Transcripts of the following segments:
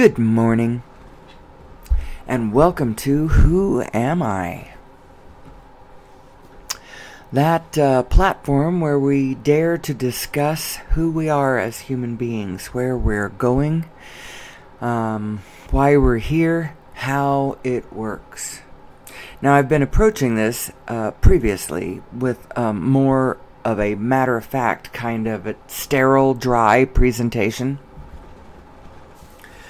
Good morning, and welcome to Who Am I? That platform where we dare to discuss who we are as human beings, where we're going, why we're here, how it works. Now, I've been approaching this previously with more of a matter-of-fact kind of a sterile, dry presentation.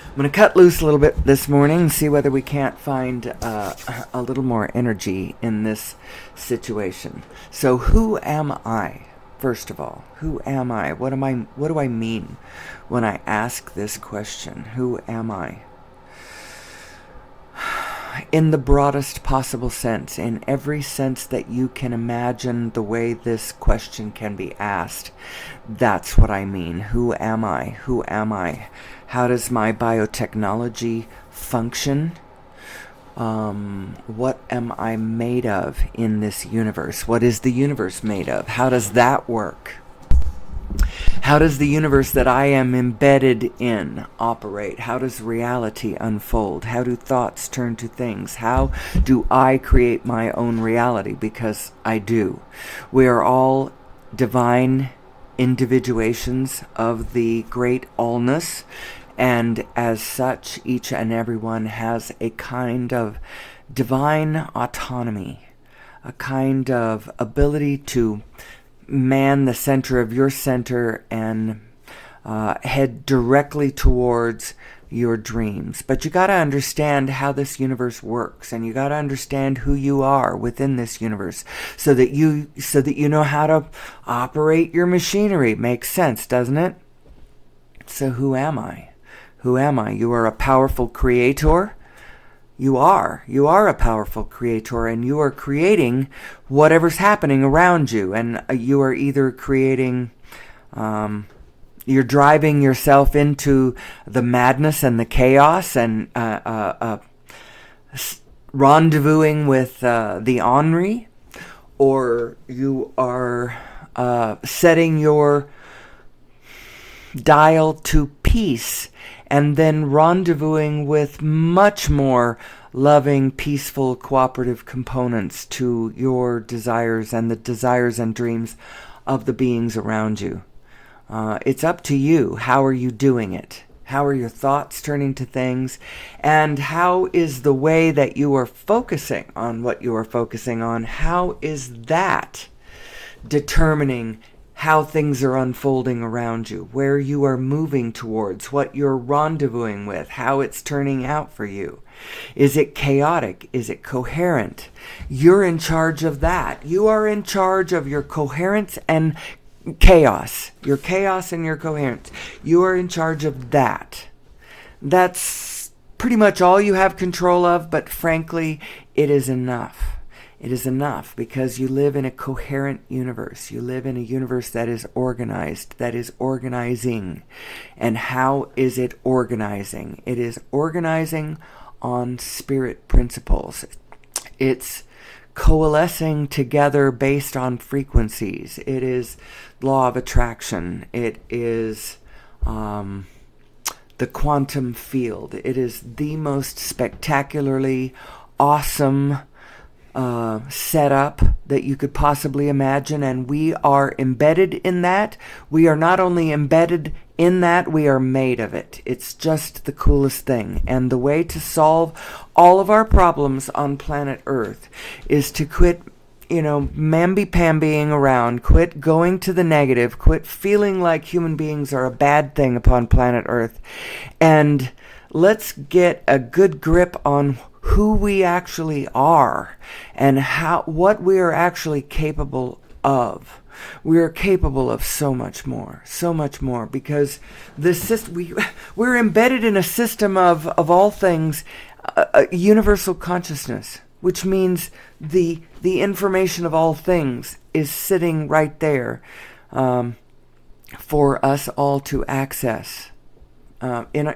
I'm going to cut loose a little bit this morning and see whether we can't find a little more energy in this situation. So, who am I? First of all, who am I? What do I mean when I ask this question? Who am I? In the broadest possible sense, in every sense that you can imagine the way this question can be asked, that's what I mean. Who am I? Who am I? How does my biotechnology function? What am I made of in this universe? What is the universe made of? How does that work? How does the universe that I am embedded in operate? How does reality unfold? How do thoughts turn to things? How do I create my own reality? Because I do. We are all divine individuations of the great allness, and as such, each and every one has a kind of divine autonomy, a kind of ability to man the center of your center and head directly towards your dreams. But you got to understand how this universe works, and you got to understand who you are within this universe, so that you know how to operate your machinery. Makes sense, doesn't it? So who am I? Who am I? You are a powerful creator. You are a powerful creator, and you are creating whatever's happening around you. And you are either creating, you're driving yourself into the madness and the chaos, and rendezvousing with the ennui, or you are setting your dial to peace, and then rendezvousing with much more loving, peaceful, cooperative components to your desires and the desires and dreams of the beings around you. It's up to you. How are you doing it? How are your thoughts turning to things? And how is the way that you are focusing on what you are focusing on, how is that determining how things are unfolding around you, where you are moving towards, what you're rendezvousing with, how it's turning out for you? Is it chaotic? Is it coherent? You're in charge of that. You are in charge of your coherence and chaos. Your chaos and your coherence. You are in charge of that. That's pretty much all you have control of, but frankly, it is enough. It is enough, because you live in a coherent universe. You live in a universe that is organized, that is organizing. And how is it organizing? It is organizing on spirit principles. It's coalescing together based on frequencies. It is law of attraction. It is the quantum field. It is the most spectacularly awesome setup that you could possibly imagine, and we are embedded in that. We are not only embedded in that, we are made of it. It's just the coolest thing. And the way to solve all of our problems on planet Earth is to quit, mamby-pambying around, quit going to the negative, quit feeling like human beings are a bad thing upon planet Earth, and let's get a good grip on who we actually are and what we are actually capable of. We are capable of so much more, because we're embedded in a system of all things, a universal consciousness, which means the information of all things is sitting right there for us all to access,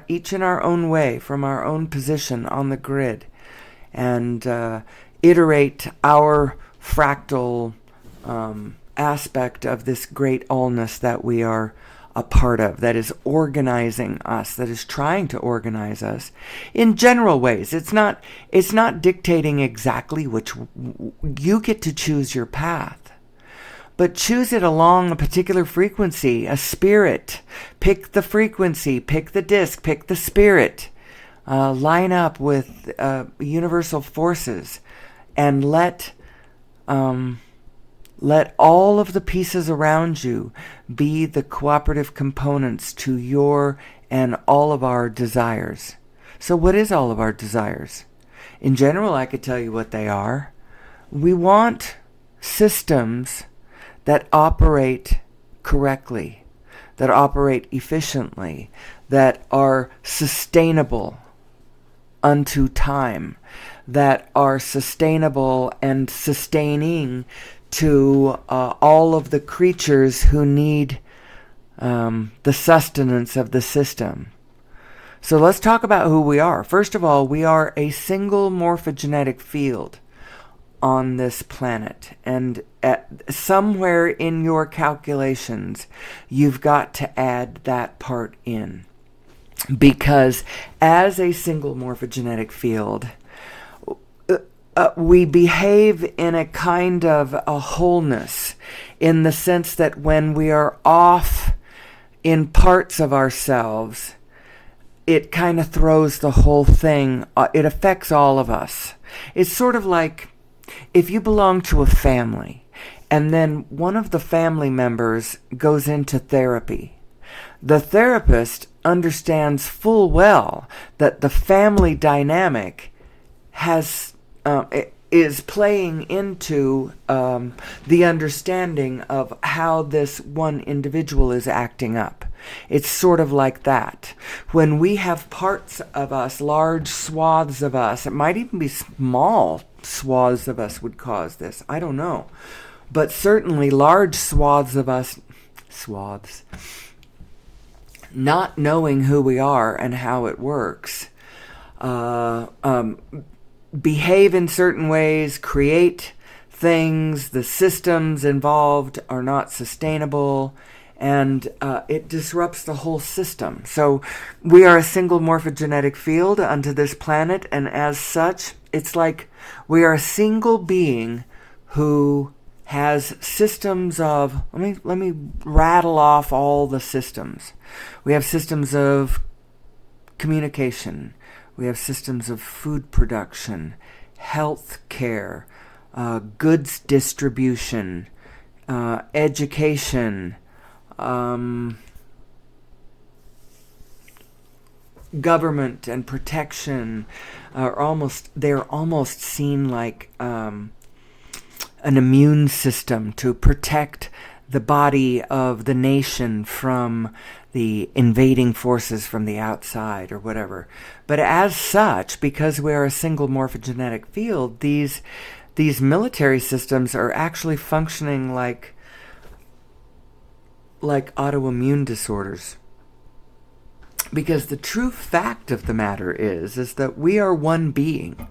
each in our own way, from our own position on the grid, and iterate our fractal aspect of this great allness that we are a part of, that is organizing us, that is trying to organize us in general ways. It's not dictating exactly which. You get to choose your path, but choose it along a particular frequency, a spirit. Pick the frequency, pick the disc, pick the spirit. Line up with universal forces, and let all of the pieces around you be the cooperative components to your and all of our desires. So what is all of our desires? In general, I could tell you what they are. We want systems that operate correctly, that operate efficiently, that are sustainable unto time, that are sustainable and sustaining to all of the creatures who need the sustenance of the system. So let's talk about who we are. First of all, we are a single morphogenetic field on this planet. And somewhere in your calculations, you've got to add that part in. Because as a single morphogenetic field, we behave in a kind of a wholeness, in the sense that when we are off in parts of ourselves, it kind of throws the whole thing. It affects all of us. It's sort of like if you belong to a family and then one of the family members goes into therapy. The therapist understands full well that the family dynamic is playing into the understanding of how this one individual is acting up. It's sort of like that. When we have parts of us, large swaths of us, it might even be small swaths of us would cause this. I don't know. But certainly large swaths of us, not knowing who we are and how it works, behave in certain ways, create things, the systems involved are not sustainable, and it disrupts the whole system. So we are a single morphogenetic field unto this planet, and as such, it's like we are a single being who has systems of, let me rattle off all the systems. We have systems of communication. We have systems of food production, health care, goods distribution, education, government and protection. They're almost seen like an immune system to protect the body of the nation from the invading forces from the outside or whatever. But as such, because we are a single morphogenetic field, these military systems are actually functioning like autoimmune disorders. Because the true fact of the matter is that we are one being.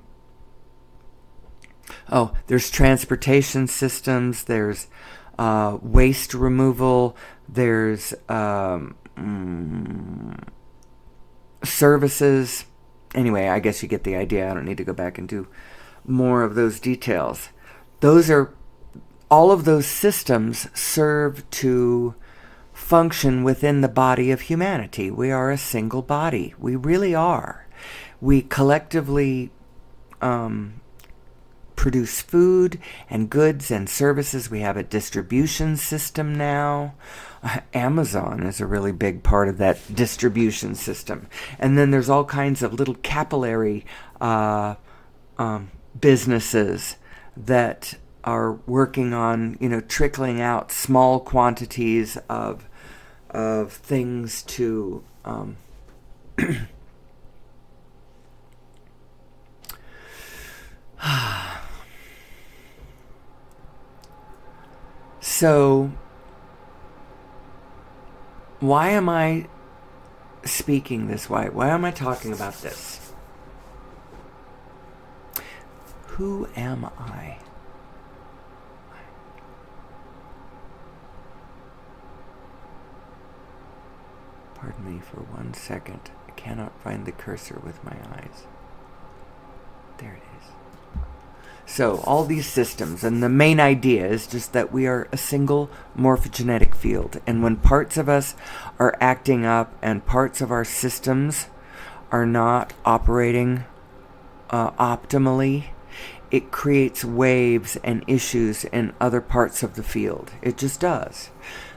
Oh, there's transportation systems, there's waste removal, there's services. Anyway, I guess you get the idea. I don't need to go back and do more of those details. All of those systems serve to function within the body of humanity. We are a single body. We really are. We collectively produce food and goods and services. We have a distribution system now. Amazon is a really big part of that distribution system. And then there's all kinds of little capillary businesses that are working on, trickling out small quantities of things to So, why am I speaking this way? Why am I talking about this? Who am I? Pardon me for 1 second. I cannot find the cursor with my eyes. There it is. So, all these systems, and the main idea is just that we are a single morphogenetic field. And when parts of us are acting up and parts of our systems are not operating optimally, it creates waves and issues in other parts of the field. It just does.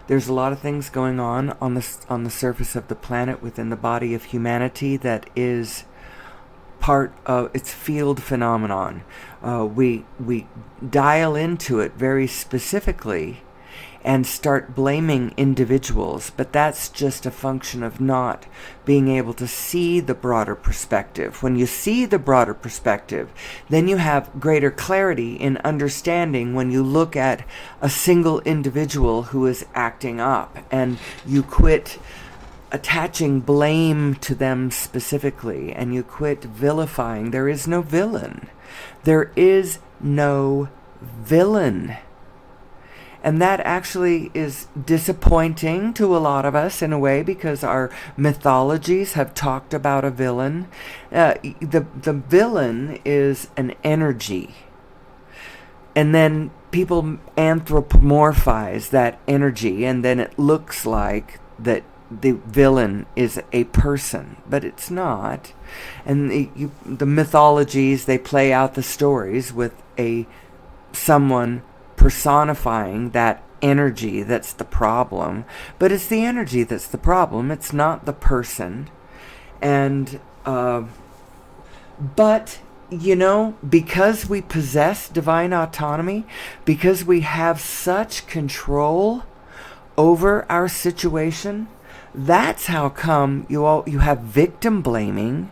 There's a lot of things going on the surface of the planet within the body of humanity that is part of its field phenomenon. We dial into it very specifically and start blaming individuals, but that's just a function of not being able to see the broader perspective. When you see the broader perspective, then you have greater clarity in understanding when you look at a single individual who is acting up, and you quit attaching blame to them specifically, and you quit vilifying. There is no villain. There is no villain. And that actually is disappointing to a lot of us in a way, because our mythologies have talked about a villain. The villain is an energy. And then people anthropomorphize that energy, and then it looks like that the villain is a person, but it's not. And the mythologies, they play out the stories with someone personifying that energy that's the problem, but it's the energy that's the problem. It's not the person. And but because we possess divine autonomy, because we have such control over our situation, that's how come you have victim blaming.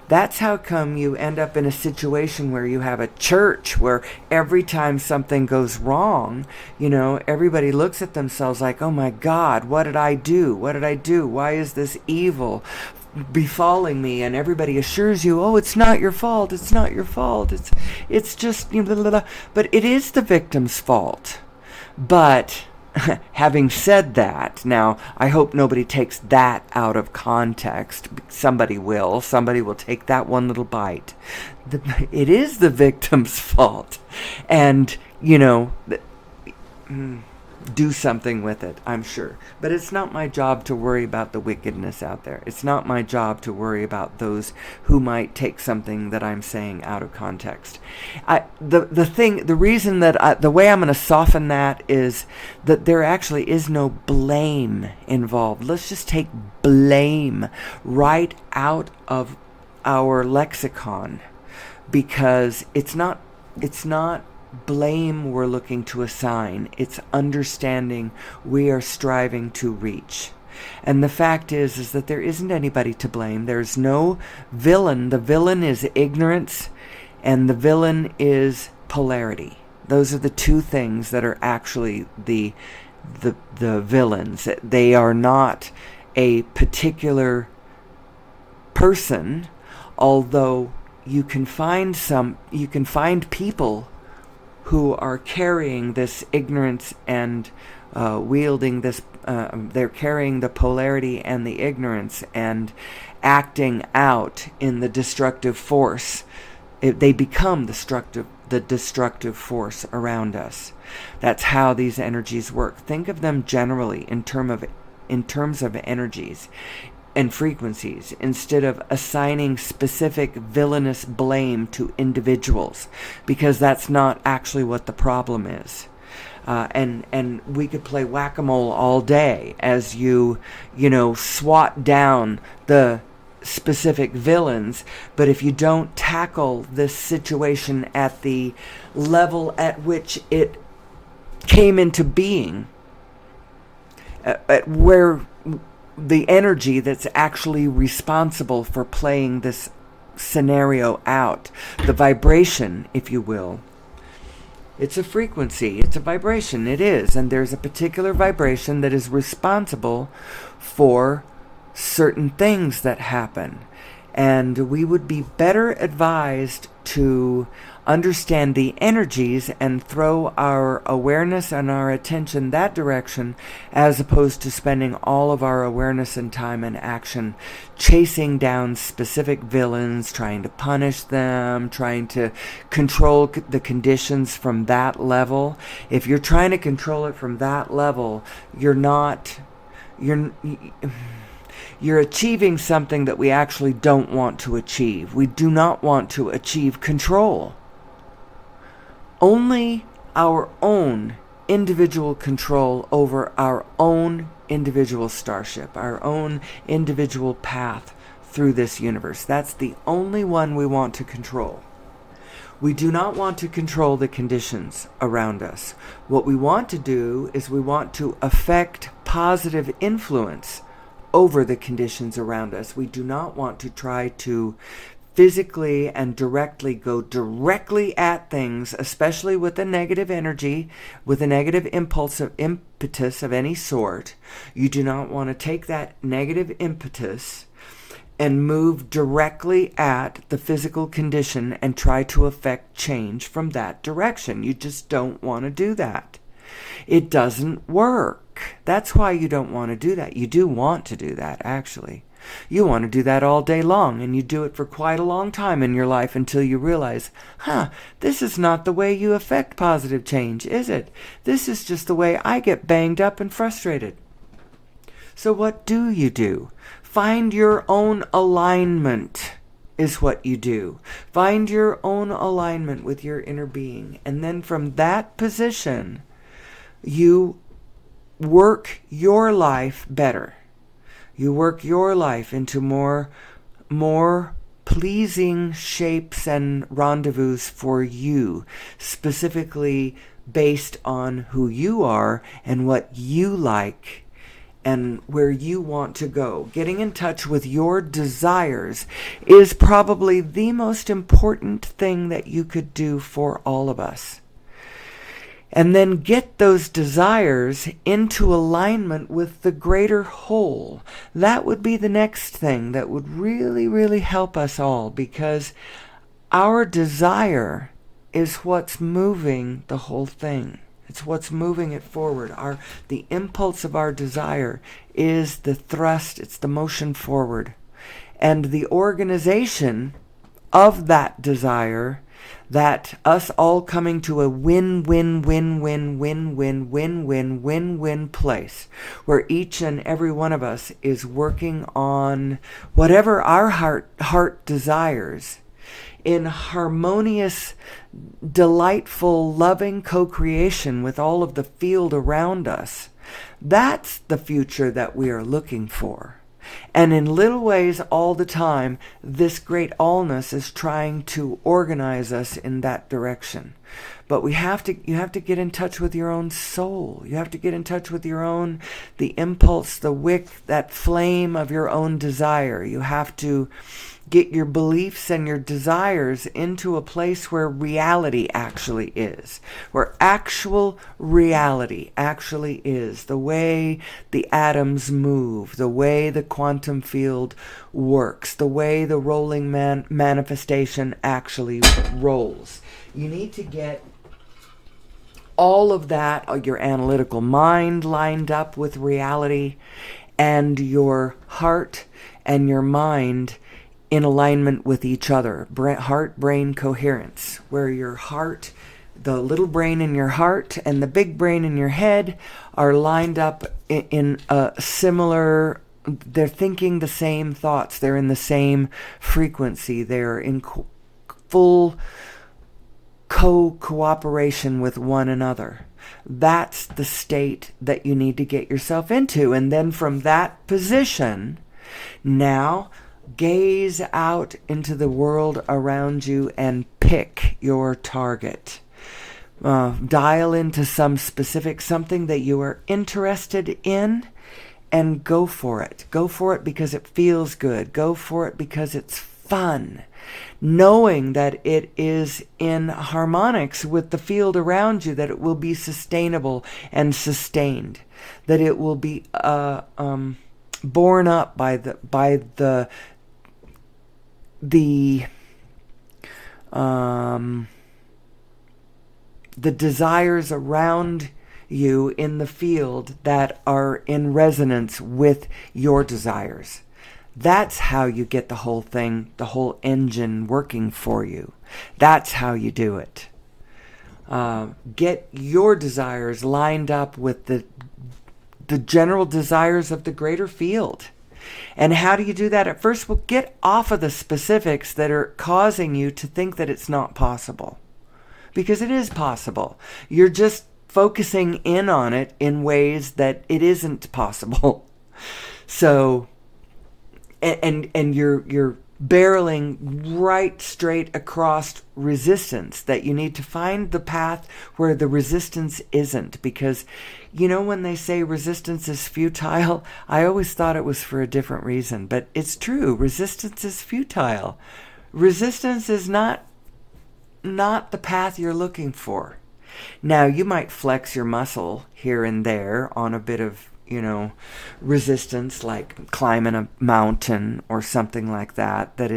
That's how come you end up in a situation where you have a church where every time something goes wrong, everybody looks at themselves like, oh my God, what did I do? What did I do? Why is this evil befalling me? And everybody assures you, oh, it's not your fault. It's not your fault. It's just, but it is the victim's fault. But having said that, now, I hope nobody takes that out of context. Somebody will. Somebody will take that one little bite. It is the victim's fault. And, do something with it, I'm sure. But it's not my job to worry about the wickedness out there. It's not my job to worry about those who might take something that I'm saying out of context. The reason that the way I'm going to soften that is that there actually is no blame involved. Let's just take blame right out of our lexicon, because it's not blame we're looking to assign. It's understanding we are striving to reach. And the fact is that there isn't anybody to blame. There's no villain. The villain is ignorance, and the villain is polarity. Those are the two things that are actually the villains. They are not a particular person, although you can find people who are carrying this ignorance and wielding this, they're carrying the polarity and the ignorance and acting out in the destructive force. They become the destructive force around us. That's how these energies work. Think of them generally in terms of energies and frequencies, instead of assigning specific villainous blame to individuals, because that's not actually what the problem is. And we could play whack-a-mole all day as you swat down the specific villains, but if you don't tackle this situation at the level at which it came into being, at where the energy that's actually responsible for playing this scenario out, the vibration, if you will. It's a frequency, it's a vibration, it is, and there's a particular vibration that is responsible for certain things that happen. And we would be better advised to understand the energies and throw our awareness and our attention that direction, as opposed to spending all of our awareness and time and action chasing down specific villains, trying to punish them, trying to control the conditions from that level. If you're trying to control it from that level, you're achieving something that we actually don't want to achieve. We do not want to achieve control. Only our own individual control over our own individual starship, our own individual path through this universe. That's the only one we want to control. We do not want to control the conditions around us. What we want to do is we want to affect positive influence over the conditions around us. We do not want to try to physically and directly go directly at things, especially with a negative energy, with a negative impulse of impetus of any sort. You do not want to take that negative impetus and move directly at the physical condition and try to affect change from that direction. You just don't want to do that. It doesn't work. That's why you don't want to do that. You do want to do that, actually. You want to do that all day long, and you do it for quite a long time in your life until you realize, this is not the way you affect positive change, is it? This is just the way I get banged up and frustrated. So what do? Find your own alignment is what you do. Find your own alignment with your inner being, and then from that position, you work your life better. You work your life into more pleasing shapes and rendezvous for you, specifically based on who you are and what you like and where you want to go. Getting in touch with your desires is probably the most important thing that you could do for all of us. And then get those desires into alignment with the greater whole. That would be the next thing that would really, really help us all, because our desire is what's moving the whole thing. It's what's moving it forward. The impulse of our desire is the thrust, it's the motion forward. And the organization of that desire, that us all coming to a win-win-win-win-win-win-win-win place, where each and every one of us is working on whatever our heart desires, in harmonious, delightful, loving co-creation with all of the field around us. That's the future that we are looking for. And in little ways all the time, this great allness is trying to organize us in that direction. But you have to get in touch with your own soul. You have to get in touch with the impulse, the wick, that flame of your own desire. You have to get your beliefs and your desires into a place where reality actually is, where actual reality actually is, the way the atoms move, the way the quantum field works, the way the rolling manifestation actually rolls. You need to get all of that, your analytical mind lined up with reality, and your heart and your mind in alignment with each other. Heart-brain coherence, where your heart, the little brain in your heart and the big brain in your head are lined up in a similar, they're thinking the same thoughts, they're in the same frequency, they're in full cooperation with one another. That's the state that you need to get yourself into. And then from that position, now gaze out into the world around you and pick your target. Dial into some specific something that you are interested in and go for it. Go for it because it feels good. Go for it because it's fun. Knowing that it is in harmonics with the field around you, that it will be sustainable and sustained, that it will be borne up by the the the desires around you in the field that are in resonance with your desires. That's how you get the whole thing, the whole engine working for you. That's how you do it. Get your desires lined up with the general desires of the greater field. And how do you do that? At first, we'll get off of the specifics that are causing you to think that it's not possible. Because it is possible. You're just focusing in on it in ways that it isn't possible. So, and you're barreling right straight across resistance, that you need to find the path where the resistance isn't. Because, you know, when they say resistance is futile, I always thought it was for a different reason. But it's true. Resistance is futile. Resistance is not the path you're looking for. Now, you might flex your muscle here and there on a bit of, resistance, like climbing a mountain or something like that, that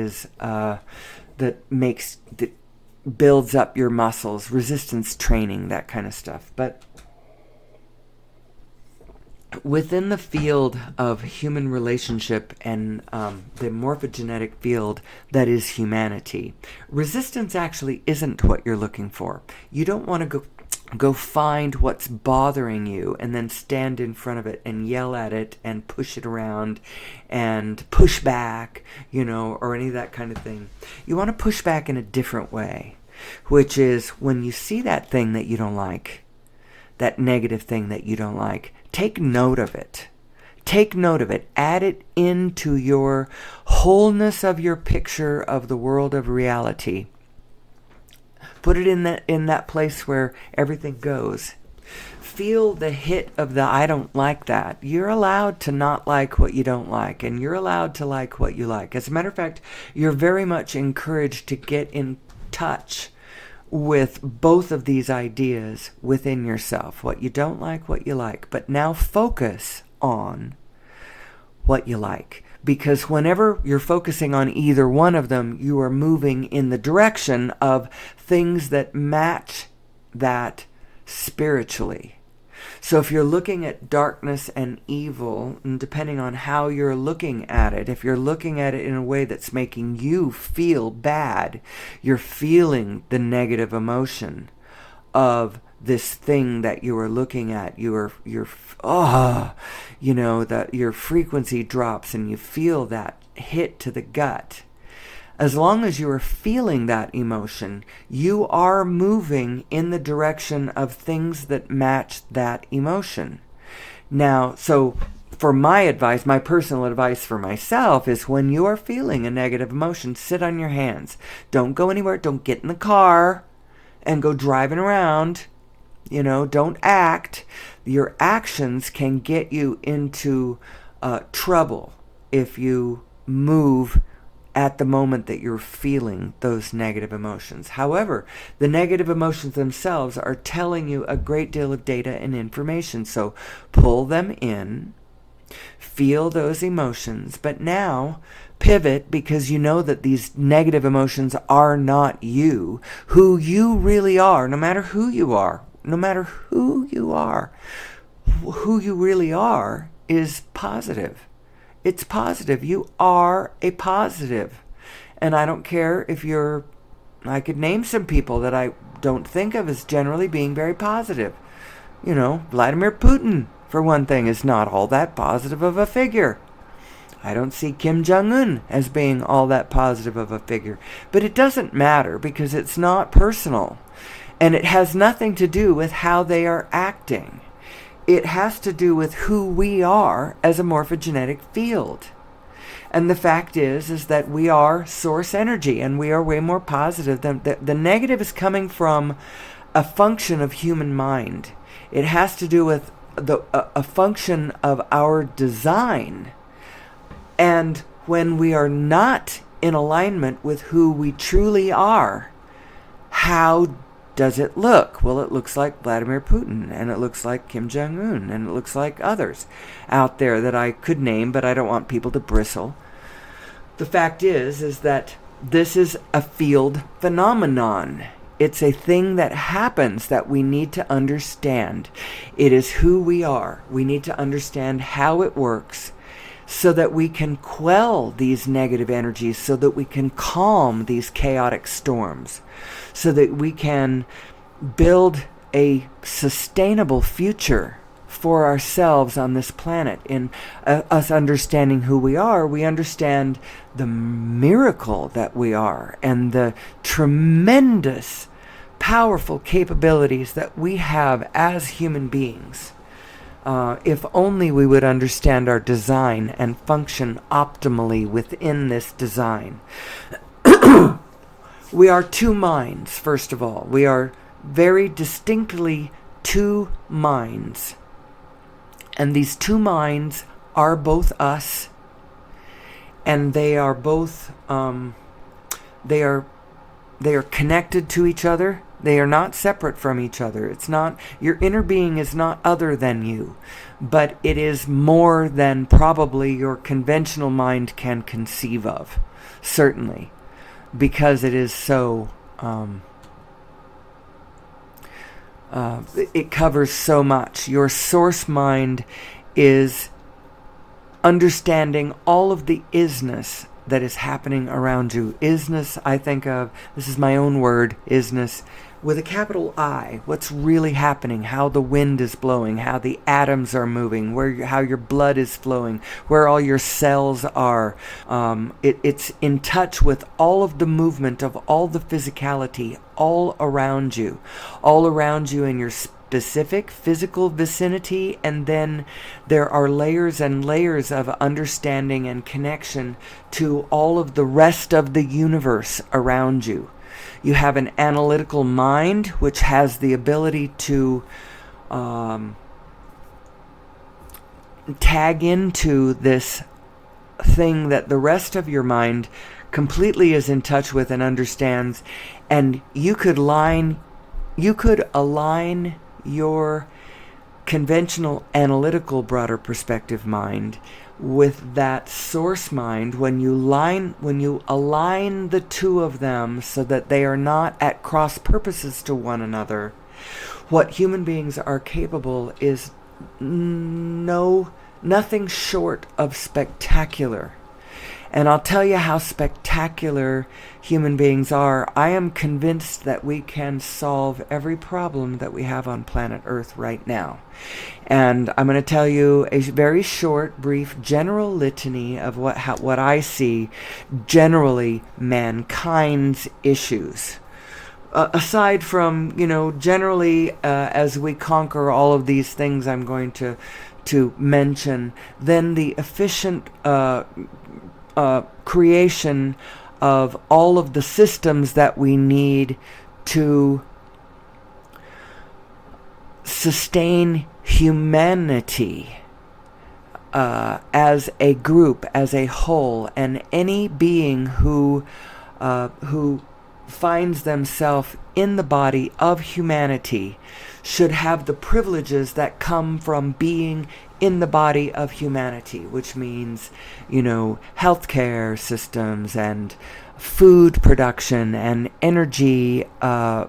builds up your muscles, resistance training, that kind of stuff. But within the field of human relationship and the morphogenetic field that is humanity, resistance actually isn't what you're looking for. You don't want to go find what's bothering you and then stand in front of it and yell at it and push it around and push back, or any of that kind of thing. You want to push back in a different way, which is when you see that thing that you don't like, that negative thing that you don't like, take note of it. Take note of it. Add it into your wholeness of your picture of the world of reality. Put it in that place where everything goes. Feel the hit of the I don't like that. You're allowed to not like what you don't like, and you're allowed to like what you like. As a matter of fact, you're very much encouraged to get in touch with both of these ideas within yourself. What you don't like, what you like. But now focus on what you like. Because whenever you're focusing on either one of them, you are moving in the direction of things that match that spiritually. So if you're looking at darkness and evil, and depending on how you're looking at it, if you're looking at it in a way that's making you feel bad, you're feeling the negative emotion of this thing that you are looking at. That your frequency drops and you feel that hit to the gut. As long as you are feeling that emotion, you are moving in the direction of things that match that emotion. Now, so for my advice, my personal advice for myself is, when you are feeling a negative emotion, sit on your hands. Don't go anywhere. Don't get in the car and go driving around. Don't act. Your actions can get you into trouble if you move at the moment that you're feeling those negative emotions. However, the negative emotions themselves are telling you a great deal of data and information. So pull them in, feel those emotions, but now pivot, because you know that these negative emotions are not you. Who you really are, no matter who you are, who you really are is positive. It's positive. You are a positive. And I don't care if I could name some people that I don't think of as generally being very positive. Vladimir Putin, for one thing, is not all that positive of a figure. I don't see Kim Jong-un as being all that positive of a figure. But it doesn't matter, because it's not personal. And it has nothing to do with how they are acting. It has to do with who we are as a morphogenetic field. And the fact is that we are source energy, and we are way more positive than the negative is coming from a function of human mind. It has to do with a function of our design. And when we are not in alignment with who we truly are, how does it look? Well, it looks like Vladimir Putin, and it looks like Kim Jong-un, and it looks like others out there that I could name, but I don't want people to bristle. The fact is that This is a field phenomenon. It's a thing that happens that we need to understand. It is who we are. We need to understand how it works so that we can quell these negative energies, so that we can calm these chaotic storms, so that we can build a sustainable future for ourselves on this planet. In us understanding who we are, we understand the miracle that we are and the tremendous, powerful capabilities that we have as human beings. If only we would understand our design and function optimally within this design. We are two minds, first of all. We are very distinctly two minds. And these two minds are both us, and they are both, they are connected to each other. They are not separate from each other. It's not, your inner being is not other than you, but it is more than probably your conventional mind can conceive of, certainly, because it is so, it covers so much. Your source mind is understanding all of the isness that is happening around you. Isness, I think of, this is my own word, isness, with a capital I. What's really happening, how the wind is blowing, how the atoms are moving, how your blood is flowing, where all your cells are. It's in touch with all of the movement of all the physicality all around you in your specific physical vicinity, and then there are layers and layers of understanding and connection to all of the rest of the universe around you. You have an analytical mind which has the ability to tag into this thing that the rest of your mind completely is in touch with and understands, and you could align your conventional analytical broader perspective mind with that source mind when you align the two of them so that they are not at cross purposes to one another. What human beings are capable is nothing short of spectacular. And I'll tell you how spectacular human beings are. I am convinced that we can solve every problem that we have on planet Earth right now. And I'm going to tell you a very short, brief, general litany of what I see generally mankind's issues. Aside from, generally as we conquer all of these things I'm going to mention, then the efficient creation of all of the systems that we need to sustain humanity as a group, as a whole, and any being who finds themselves in the body of humanity should have the privileges that come from being in the body of humanity, which means, healthcare systems and food production and energy, I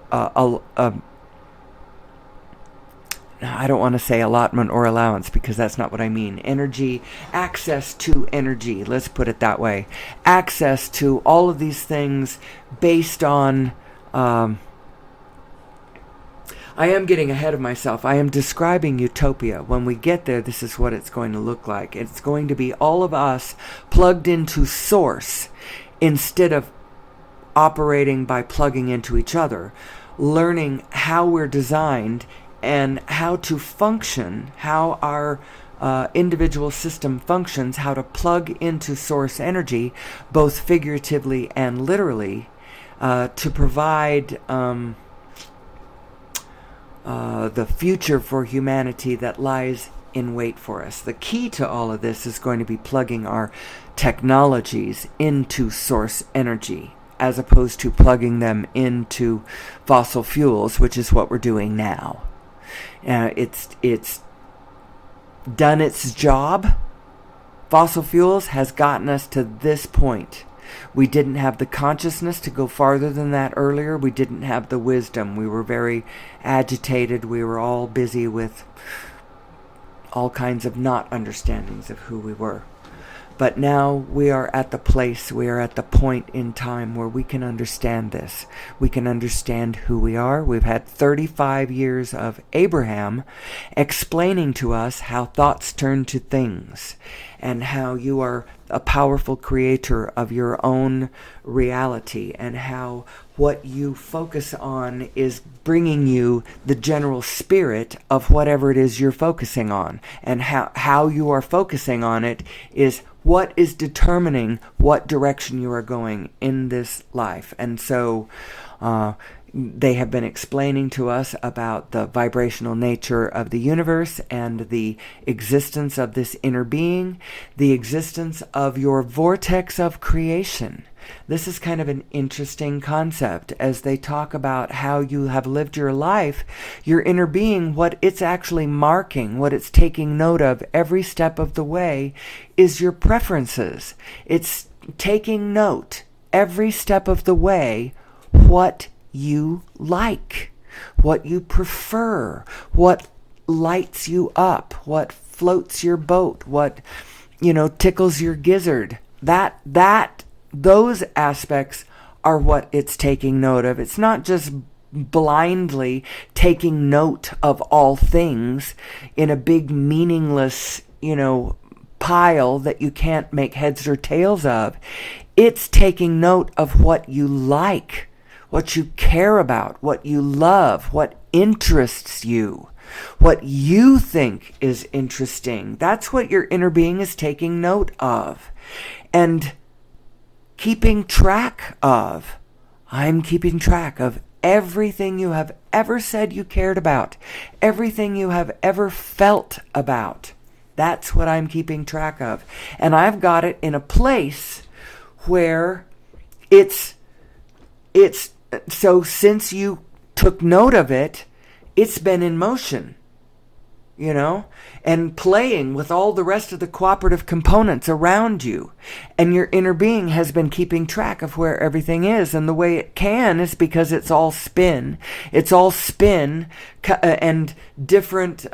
don't want to say allotment or allowance because that's not what I mean. Energy, access to energy, let's put it that way. Access to all of these things based on... I am getting ahead of myself. I am describing utopia. When we get there, this is what it's going to look like. It's going to be all of us plugged into source instead of operating by plugging into each other, learning how we're designed and how to function, how our individual system functions, how to plug into source energy, both figuratively and literally, to provide the future for humanity that lies in wait for us. The key to all of this is going to be plugging our technologies into source energy, as opposed to plugging them into fossil fuels, which is what we're doing now. It's done its job. Fossil fuels has gotten us to this point. We didn't have the consciousness to go farther than that earlier. We didn't have the wisdom. We were very agitated. We were all busy with all kinds of not understandings of who we were. But now we are at the place, we are at the point in time where we can understand this. We can understand who we are. We've had 35 years of Abraham explaining to us how thoughts turn to things and how you are a powerful creator of your own reality and how what you focus on is bringing you the general spirit of whatever it is you're focusing on, and how you are focusing on it is what is determining what direction you are going in this life. And so they have been explaining to us about the vibrational nature of the universe and the existence of this inner being, the existence of your vortex of creation. This is kind of an interesting concept as they talk about how you have lived your life. Your inner being, what it's actually marking, what it's taking note of every step of the way is your preferences. It's taking note every step of the way what you like, what you prefer, what lights you up, what floats your boat, what, tickles your gizzard. Those aspects are what it's taking note of. It's not just blindly taking note of all things in a big meaningless, pile that you can't make heads or tails of. It's taking note of what you like, what you care about, what you love, what interests you, what you think is interesting. That's what your inner being is taking note of. And keeping track of. I'm keeping track of everything you have ever said you cared about, everything you have ever felt about. That's what I'm keeping track of. And I've got it in a place where it's so since you took note of it, it's been in motion, and playing with all the rest of the cooperative components around you. And your inner being has been keeping track of where everything is. And the way it can is because it's all spin. It's all spin, and different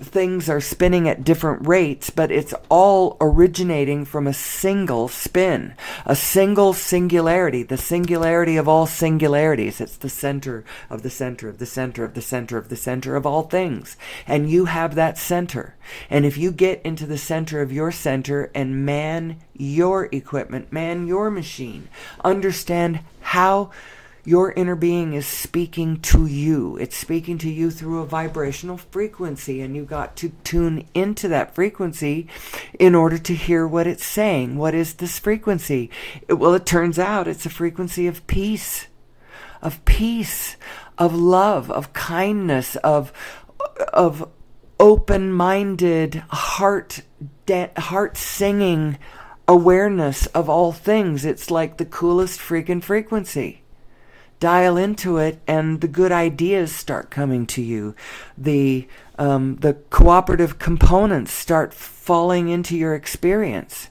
things are spinning at different rates, but it's all originating from a single spin, a single singularity, the singularity of all singularities. It's the center of the center of the center of the center of the center of all things. And you have that center. And if you get into the center of your center and man your equipment, man your machine, understand how your inner being is speaking to you. It's speaking to you through a vibrational frequency, and you've got to tune into that frequency in order to hear what it's saying. What is this frequency? Well, it turns out it's a frequency of peace, of love, of kindness, of open-minded, heart-singing awareness of all things. It's like the coolest freaking frequency. Dial into it, and the good ideas start coming to you. The cooperative components start falling into your experience.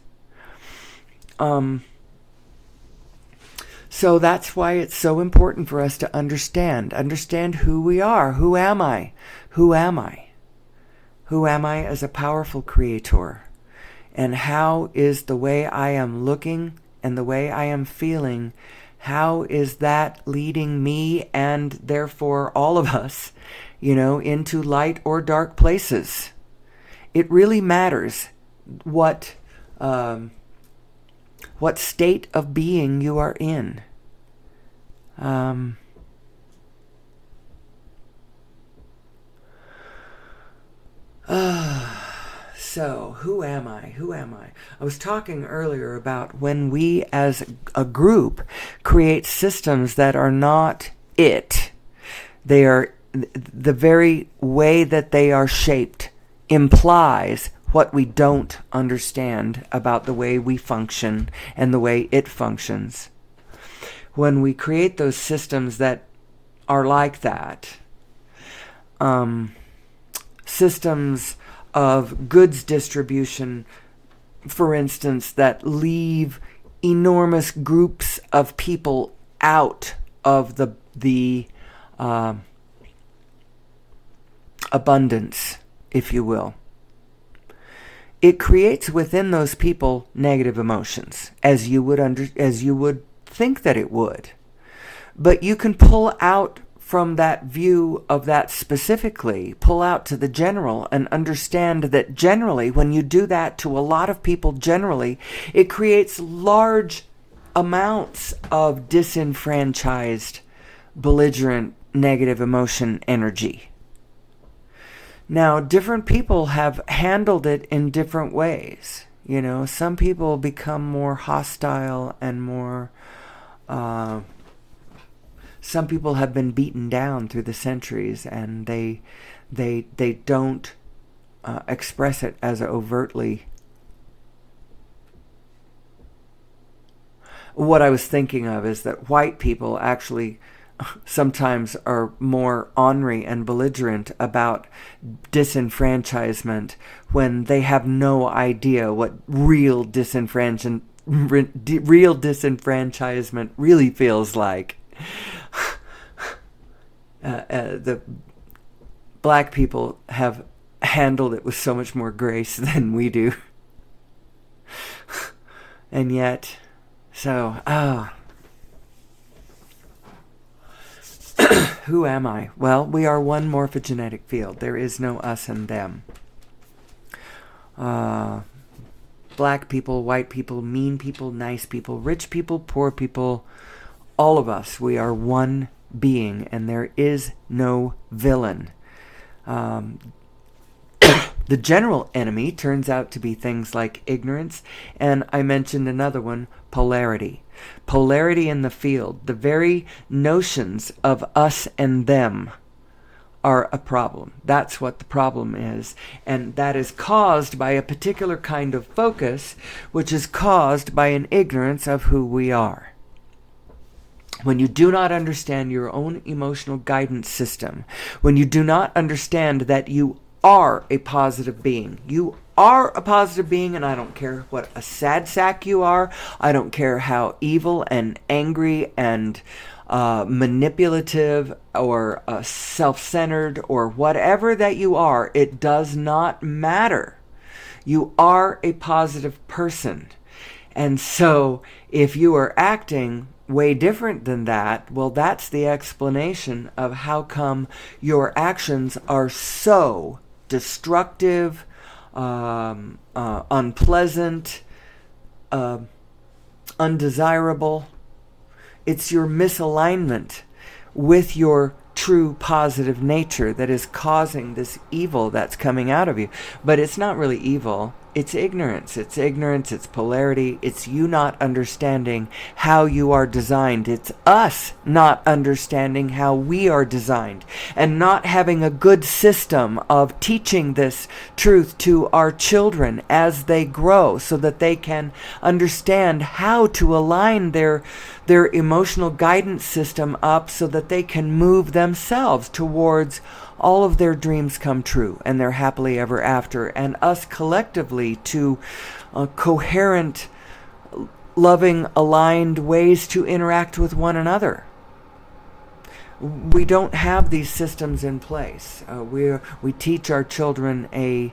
So that's why it's so important for us to understand who we are. Who am I? Who am I? Who am I as a powerful creator? And how is the way I am looking and the way I am feeling, how is that leading me and therefore all of us, into light or dark places? It really matters what state of being you are in. So, who am I? Who am I? I was talking earlier about when we as a group create systems that are not it. They are, the very way that they are shaped implies what we don't understand about the way we function and the way it functions. When we create those systems that are like that, systems of goods distribution, for instance, that leave enormous groups of people out of the abundance, if you will. It creates within those people negative emotions, as you would think that it would. But you can pull out from that view of that specifically, pull out to the general and understand that generally, when you do that to a lot of people generally, it creates large amounts of disenfranchised, belligerent, negative emotion energy. Now, different people have handled it in different ways. You know, some people become more hostile and more... some people have been beaten down through the centuries, and they don't express it as overtly. What I was thinking of is that white people actually sometimes are more ornery and belligerent about disenfranchisement when they have no idea what real disenfranchisement really feels like. The black people have handled it with so much more grace than we do. And yet, who am I? Well, we are one morphogenetic field. There is no us and them. Black people, white people, mean people, nice people, rich people, poor people, all of us, we are one being, and there is no villain. The general enemy turns out to be things like ignorance, and I mentioned another one, polarity. Polarity in the field. The very notions of us and them are a problem. That's what the problem is, and that is caused by a particular kind of focus, which is caused by an ignorance of who we are. When you do not understand your own emotional guidance system, when you do not understand that you are a positive being, you are a positive being, and I don't care what a sad sack you are, I don't care how evil and angry and manipulative or self-centered or whatever that you are, it does not matter. You are a positive person. And so if you are acting way different than that, well, that's the explanation of how come your actions are so destructive, unpleasant, undesirable. It's your misalignment with your true positive nature that is causing this evil that's coming out of you. But it's not really evil. It's ignorance. It's ignorance. It's polarity. It's you not understanding how you are designed. It's us not understanding how we are designed and not having a good system of teaching this truth to our children as they grow so that they can understand how to align their emotional guidance system up so that they can move themselves towards all of their dreams come true and they're happily ever after, and us collectively to coherent, loving, aligned ways to interact with one another. We don't have these systems in place. We teach our children a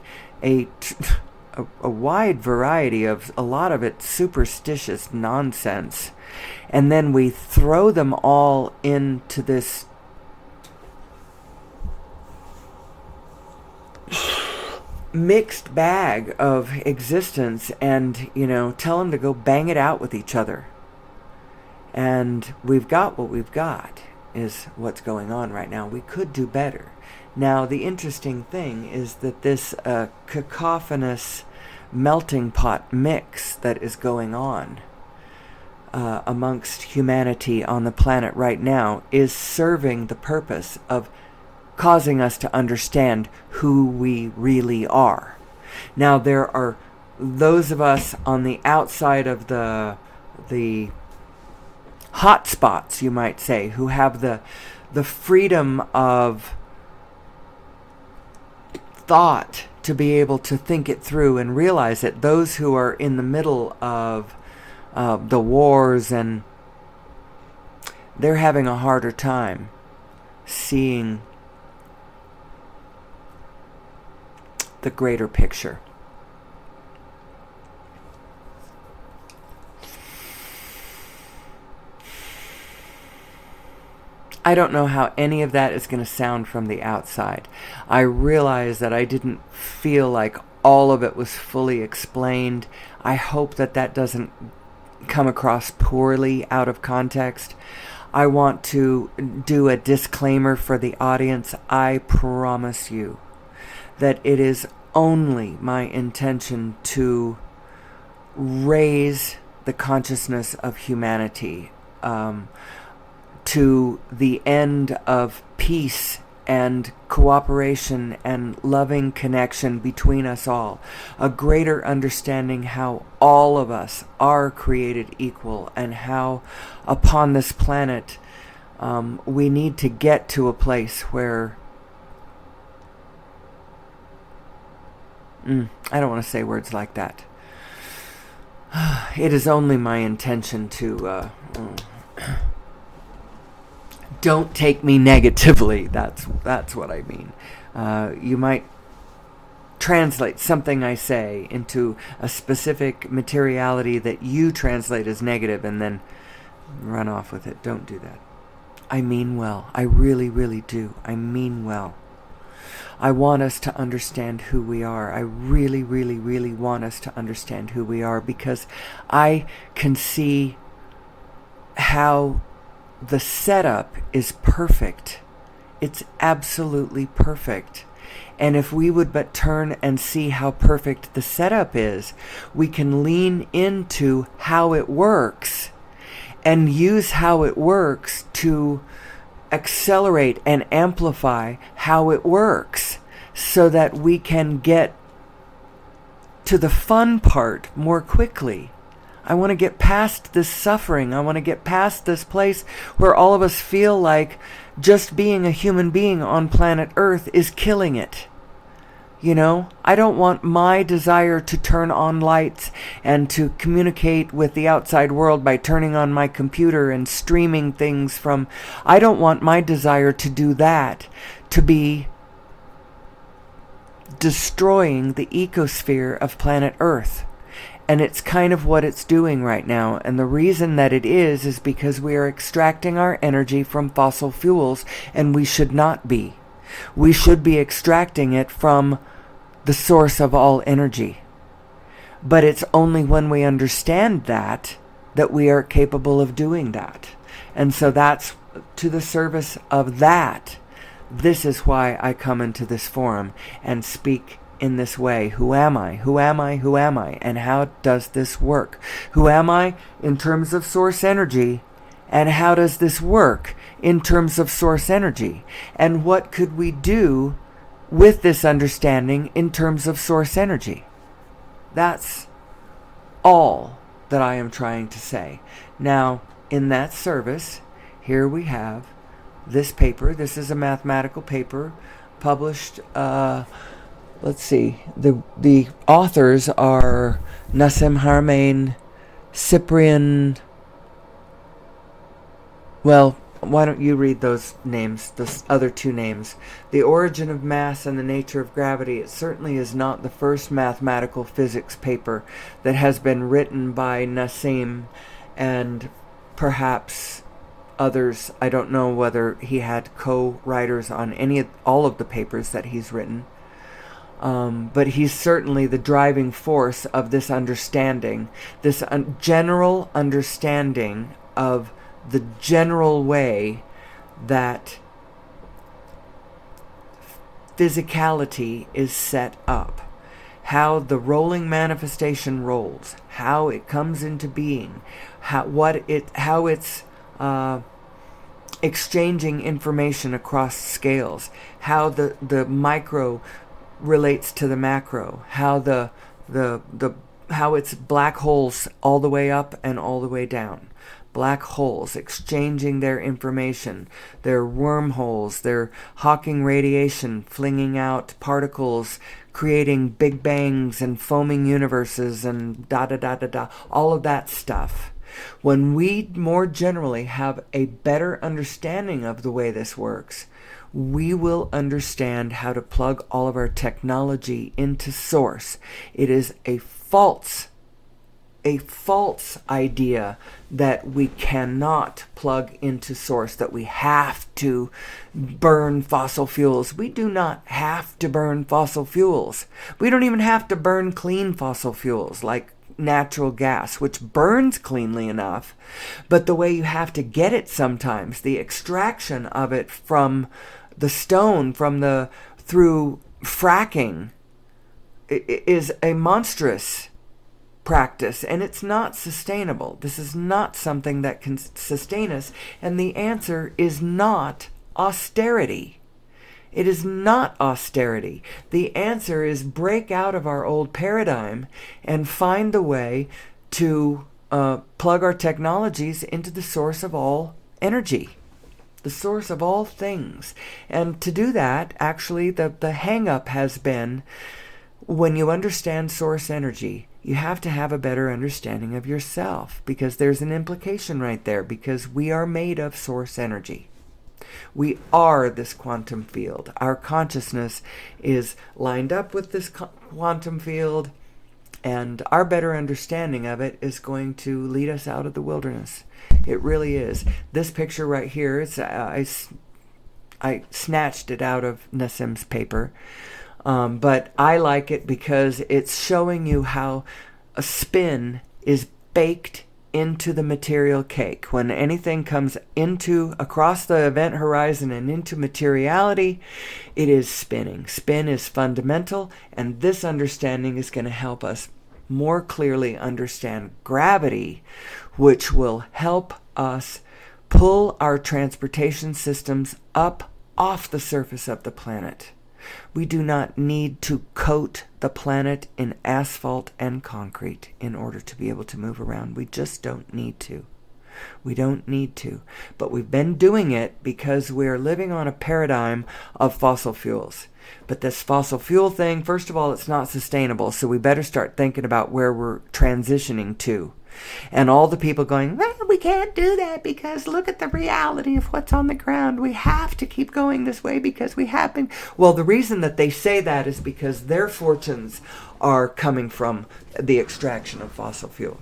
wide variety of, a lot of it superstitious nonsense, and then we throw them all into this mixed bag of existence and, tell them to go bang it out with each other. And we've got what we've got is what's going on right now. We could do better. Now, the interesting thing is that this cacophonous melting pot mix that is going on amongst humanity on the planet right now is serving the purpose of causing us to understand who we really are. Now, there are those of us on the outside of the hot spots, you might say, who have the freedom of thought to be able to think it through and realize it. Those who are in the middle of the wars, and they're having a harder time seeing the greater picture. I don't know how any of that is going to sound from the outside. I realize that I didn't feel like all of it was fully explained. I hope that that doesn't come across poorly out of context. I want to do a disclaimer for the audience. I promise you that it is only my intention to raise the consciousness of humanity to the end of peace and cooperation and loving connection between us all, a greater understanding how all of us are created equal, and how upon this planet we need to get to a place where I don't want to say words like that. It is only my intention to don't take me negatively. That's what I mean. You might translate something I say into a specific materiality that you translate as negative and then run off with it. Don't do that. I mean well. I really, really do. I mean well. I want us to understand who we are. I really, really, really want us to understand who we are, because I can see how the setup is perfect. It's absolutely perfect. And if we would but turn and see how perfect the setup is, we can lean into how it works and use how it works to accelerate and amplify how it works, so that we can get to the fun part more quickly. I want to get past this suffering. I want to get past this place where all of us feel like just being a human being on planet Earth is killing it. You know, I don't want my desire to turn on lights and to communicate with the outside world by turning on my computer and streaming things from... I don't want my desire to do that to be destroying the ecosphere of planet Earth. And it's kind of what it's doing right now. And the reason that it is because we are extracting our energy from fossil fuels, and we should not be. We should be extracting it from the source of all energy. But it's only when we understand that we are capable of doing that. And so that's to the service of that. This is why I come into this forum and speak in this way. Who am I? Who am I? Who am I? And how does this work? Who am I in terms of source energy? And how does this work in terms of source energy? And what could we do with this understanding in terms of source energy? That's all that I am trying to say. Now, in that service, here we have this paper. This is a mathematical paper published... let's see. The authors are Nassim Haramein, Cyprian... Well, why don't you read those names, the other two names? The Origin of Mass and the Nature of Gravity. It certainly is not the first mathematical physics paper that has been written by Nassim and perhaps others. I don't know whether he had co-writers on all of the papers that he's written. But he's certainly the driving force of this understanding, this general understanding of the general way that physicality is set up, how the rolling manifestation rolls, how it comes into being, how it's exchanging information across scales, how the micro relates to the macro, how how it's black holes all the way up and all the way down. Black holes exchanging their information, their wormholes, their Hawking radiation flinging out particles, creating big bangs and foaming universes and da-da-da-da-da, all of that stuff. When we more generally have a better understanding of the way this works, we will understand how to plug all of our technology into source. It is a false idea that we cannot plug into source, that we have to burn fossil fuels. We do not have to burn fossil fuels. We don't even have to burn clean fossil fuels like natural gas, which burns cleanly enough, but the way you have to get it sometimes, the extraction of it from the stone, through fracking, is a monstrous practice, and it's not sustainable. This is not something that can sustain us, and the answer is not austerity. It is not austerity. The answer is break out of our old paradigm and find a way to plug our technologies into the source of all energy, the source of all things. And to do that, actually, the hang-up has been, when you understand source energy, you have to have a better understanding of yourself, because there's an implication right there, because we are made of source energy. We are this quantum field. Our consciousness is lined up with this quantum field, and our better understanding of it is going to lead us out of the wilderness. It really is. This picture right here is I snatched it out of Nassim's paper, but I like it because it's showing you how a spin is baked into the material cake. When anything comes across the event horizon and into materiality, it is spinning. Spin is fundamental, and this understanding is going to help us more clearly understand gravity, which will help us pull our transportation systems up off the surface of the planet. We do not need to coat the planet in asphalt and concrete in order to be able to move around. We just don't need to. We don't need to. But we've been doing it because we're living on a paradigm of fossil fuels. But this fossil fuel thing, first of all, it's not sustainable, so we better start thinking about where we're transitioning to. And all the people going, well, we can't do that because look at the reality of what's on the ground. We have to keep going this way because we have been. Well, the reason that they say that is because their fortunes are coming from the extraction of fossil fuel.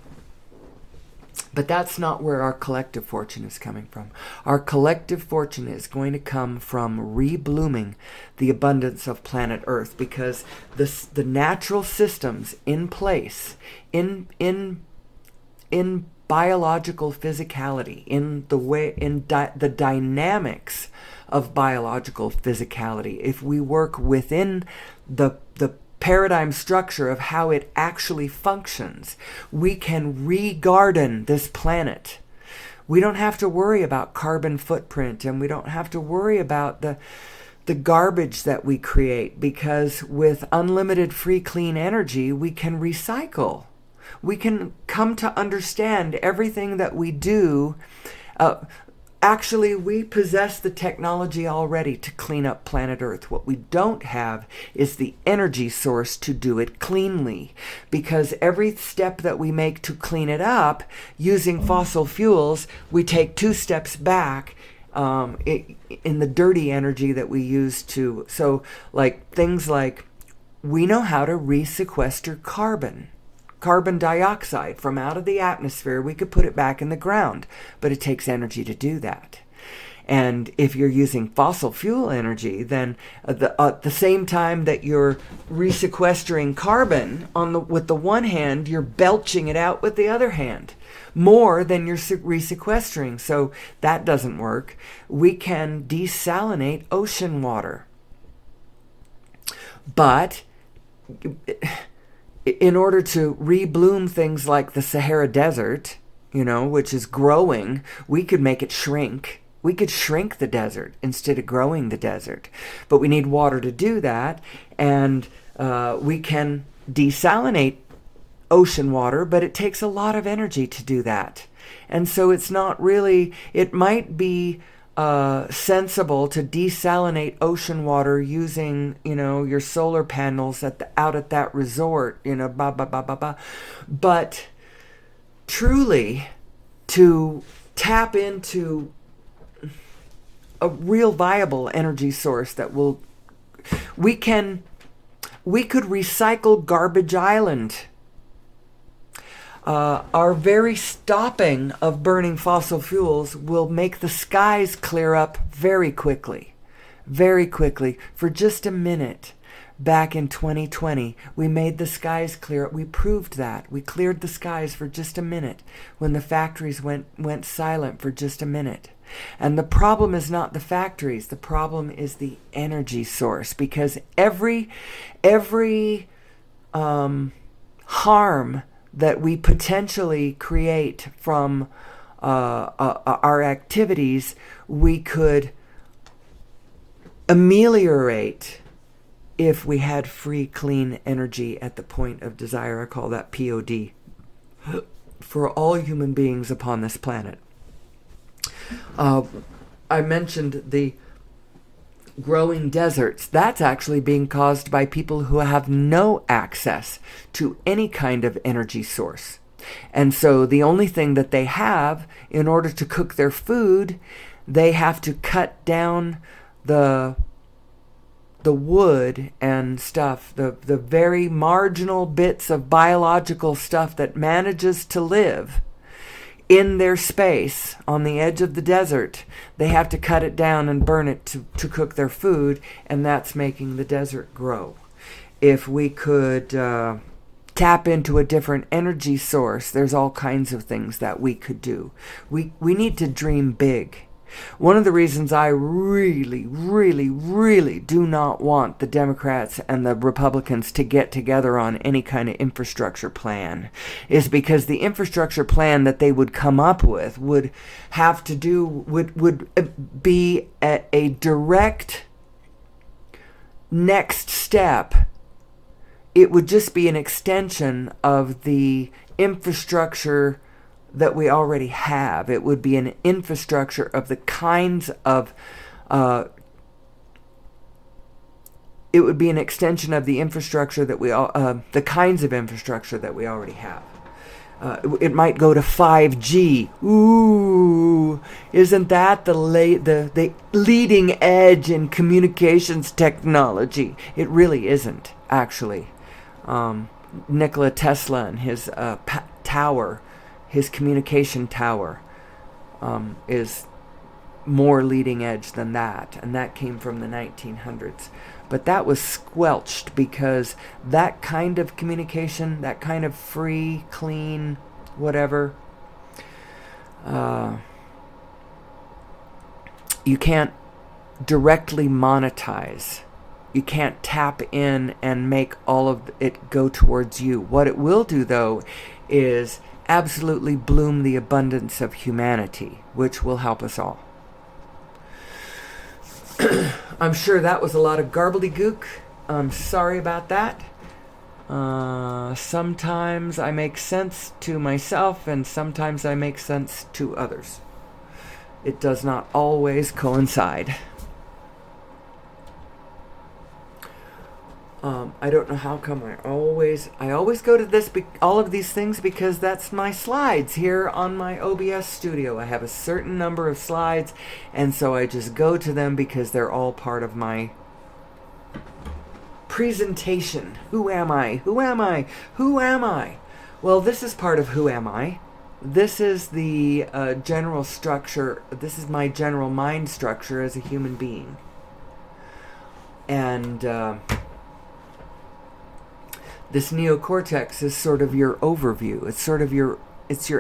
But that's not where our collective fortune is coming from. Our collective fortune is going to come from reblooming the abundance of planet Earth, because the natural systems in place, in biological physicality, in the dynamics of biological physicality, if we work within the paradigm structure of how it actually functions, we can re-garden this planet. We don't have to worry about carbon footprint, and we don't have to worry about the garbage that we create, because with unlimited free clean energy, we can recycle. We can come to understand everything that we do. Actually, we possess the technology already to clean up planet Earth. What we don't have is the energy source to do it cleanly, because every step that we make to clean it up using fossil fuels, we take 2 steps back in the dirty energy that we use to. So like things like, we know how to resequester carbon dioxide from out of the atmosphere. We could put it back in the ground, but it takes energy to do that. And if you're using fossil fuel energy, then at the same time that you're resequestering carbon with the one hand, you're belching it out with the other hand, more than you're resequestering. So that doesn't work. We can desalinate ocean water, but in order to rebloom things like the Sahara Desert, which is growing, we could make it shrink. We could shrink the desert instead of growing the desert. But we need water to do that, and we can desalinate ocean water, but it takes a lot of energy to do that. And so it's not really, it might be sensible to desalinate ocean water using, your solar panels out at that resort, blah, blah, blah, blah, blah. But truly, to tap into a real viable energy source that we could recycle Garbage Island. Our very stopping of burning fossil fuels will make the skies clear up very quickly. Very quickly. For just a minute. Back in 2020, we made the skies clear. We proved that. We cleared the skies for just a minute when the factories went silent for just a minute. And the problem is not the factories. The problem is the energy source. Because every harm that we potentially create from our activities, we could ameliorate if we had free, clean energy at the point of desire. I call that POD, for all human beings upon this planet. I mentioned the growing deserts. That's actually being caused by people who have no access to any kind of energy source. And so the only thing that they have in order to cook their food, they have to cut down the wood and stuff, the very marginal bits of biological stuff that manages to live in their space on the edge of the desert. They have to cut it down and burn it to cook their food, and that's making the desert grow. If we could tap into a different energy source, there's all kinds of things that we could do. We need to dream big. One of the reasons I really, really, really do not want the Democrats and the Republicans to get together on any kind of infrastructure plan is because the infrastructure plan that they would come up with would be a direct next step. It would just be an extension of the infrastructure that we already have. It would be an infrastructure of the kinds of it would be an extension of the infrastructure that the kinds of infrastructure that we already have. It might go to 5G. Ooh, isn't that the leading edge in communications technology? It really isn't, actually. Nikola Tesla and his tower, his communication tower, is more leading edge than that, and that came from the 1900s. But that was squelched because that kind of communication, that kind of free, clean, whatever, you can't directly monetize. You can't tap in and make all of it go towards you. What it will do, though, is absolutely bloom the abundance of humanity, which will help us all. I'm sure that was a lot of garbledygook. I'm sorry about that. Sometimes I make sense to myself, and sometimes I make sense to others. It does not always coincide. I don't know how come I always go to all of these things because that's my slides here on my OBS studio. I have a certain number of slides, and so I just go to them because they're all part of my presentation. Who am I? Who am I? Who am I? Well, this is part of Who Am I? This is the general structure. This is my general mind structure as a human being. And this neocortex is sort of your overview. It's sort of your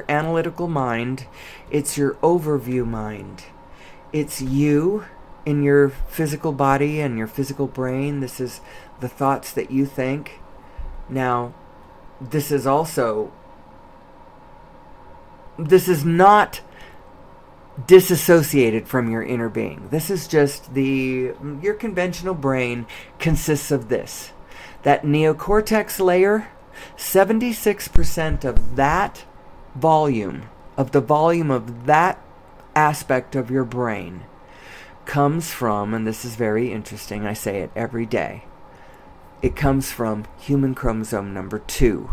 analytical mind. It's your overview mind. It's you in your physical body and your physical brain. This is the thoughts that you think. Now, this is not disassociated from your inner being. This is just your conventional brain consists of this. That neocortex layer, 76% of that volume, of that aspect of your brain, comes from, and this is very interesting, I say it every day, it comes from human chromosome number 2,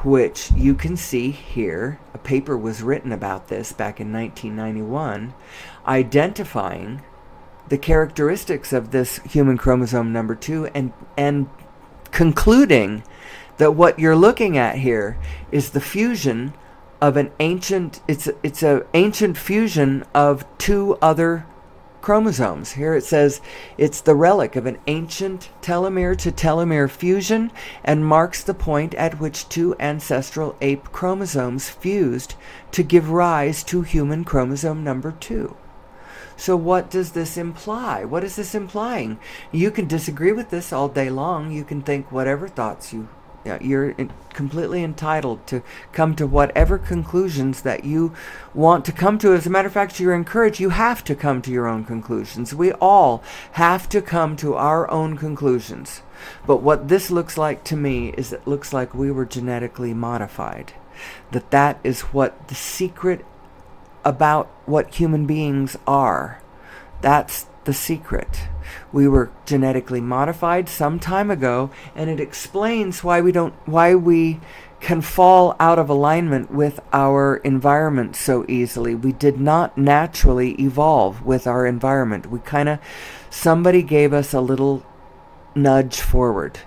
which you can see here. A paper was written about this back in 1991, identifying the characteristics of this human chromosome number 2 and concluding that what you're looking at here is the fusion of an ancient, it's a ancient fusion of 2 other chromosomes. Here it says it's the relic of an ancient telomere to telomere fusion and marks the point at which 2 ancestral ape chromosomes fused to give rise to human chromosome number 2. So what does this imply? What is this implying? You can disagree with this all day long. You can think whatever thoughts you're completely entitled to come to whatever conclusions that you want to come to. As a matter of fact, you're encouraged. You have to come to your own conclusions. We all have to come to our own conclusions. But what this looks like to me is it looks like we were genetically modified. That is what the secret about what human beings are. That's the secret. We were genetically modified some time ago, and it explains why we can fall out of alignment with our environment so easily. We did not naturally evolve with our environment. Somebody gave us a little nudge forward.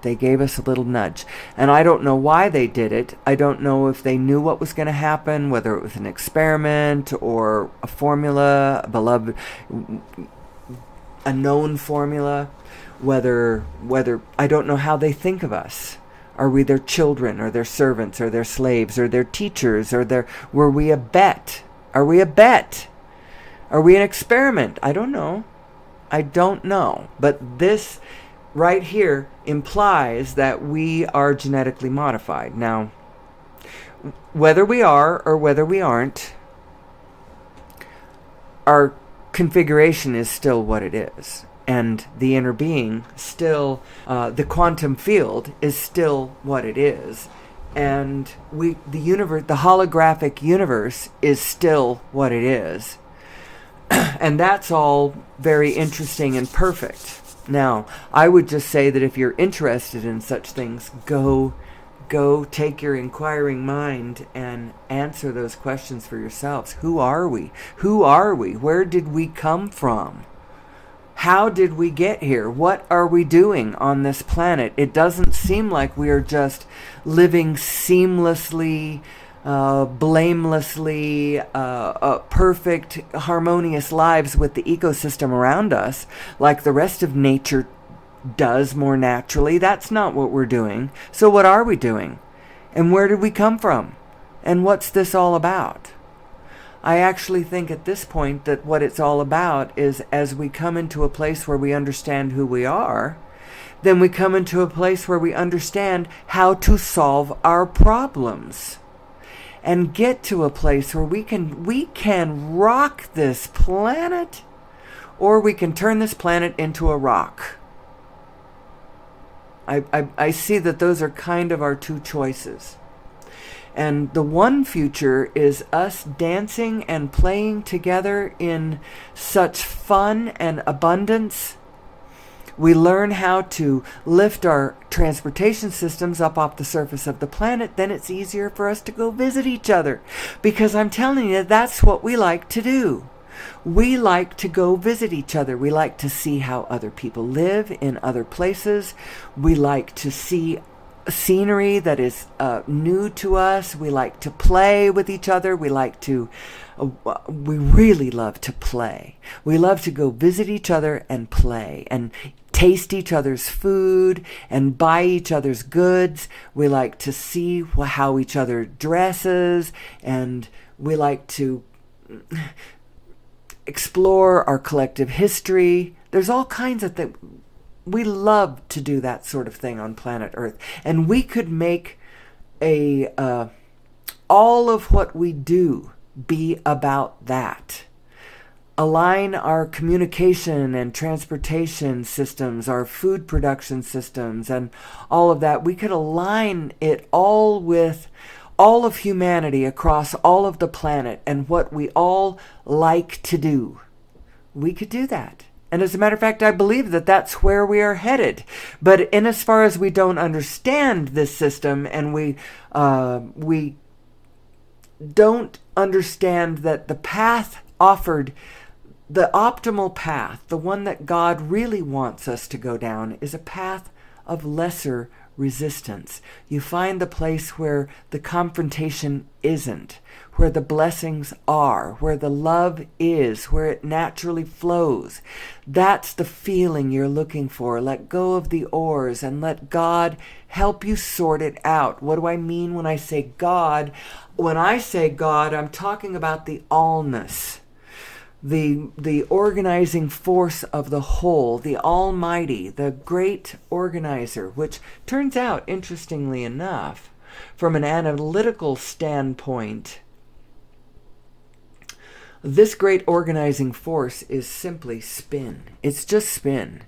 They gave us a little nudge. And I don't know why they did it. I don't know if they knew what was going to happen, whether it was an experiment or a formula, a known formula, whether I don't know how they think of us. Are we their children or their servants or their slaves or their teachers were we a bet? Are we a bet? Are we an experiment? I don't know. But this right here implies that we are genetically modified. Now, whether we are or whether we aren't, our configuration is still what it is. And the inner being still, the quantum field is still what it is. And the universe, the holographic universe is still what it is. And that's all very interesting and perfect. Now, I would just say that if you're interested in such things, go take your inquiring mind and answer those questions for yourselves. Who are we? Who are we? Where did we come from? How did we get here? What are we doing on this planet? It doesn't seem like we are just living seamlessly, blamelessly, perfect, harmonious lives with the ecosystem around us like the rest of nature does more naturally. That's not what we're doing. So what are we doing? And where did we come from? And what's this all about? I actually think at this point that what it's all about is, as we come into a place where we understand who we are, then we come into a place where we understand how to solve our problems and get to a place where we can rock this planet, or we can turn this planet into a rock. I see that those are kind of our two choices. And the one future is us dancing and playing together in such fun and abundance. We learn how to lift our transportation systems up off the surface of the planet. Then it's easier for us to go visit each other. Because I'm telling you, that's what we like to do. We like to go visit each other. We like to see how other people live in other places. We like to see scenery that is new to us. We like to play with each other. We really love to play. We love to go visit each other and play and taste each other's food and buy each other's goods. We like to see how each other dresses, and we like to explore our collective history. There's all kinds of things. We love to do that sort of thing on planet Earth. And we could make all of what we do be about that. Align our communication and transportation systems, our food production systems, and all of that. We could align it all with all of humanity across all of the planet and what we all like to do. we could do that. And as a matter of fact, I believe that that's where we are headed. But in as far as we don't understand this system, and we don't understand that the path offered, the optimal path, the one that God really wants us to go down, is a path of lesser resistance. You find the place where the confrontation isn't, where the blessings are, where the love is, where it naturally flows. That's the feeling you're looking for. Let go of the oars and let God help you sort it out. What do I mean when I say God? When I say God, I'm talking about the allness, the organizing force of the whole, the Almighty, the great organizer, which turns out, interestingly enough, from an analytical standpoint, this great organizing force is simply spin. It's just spin.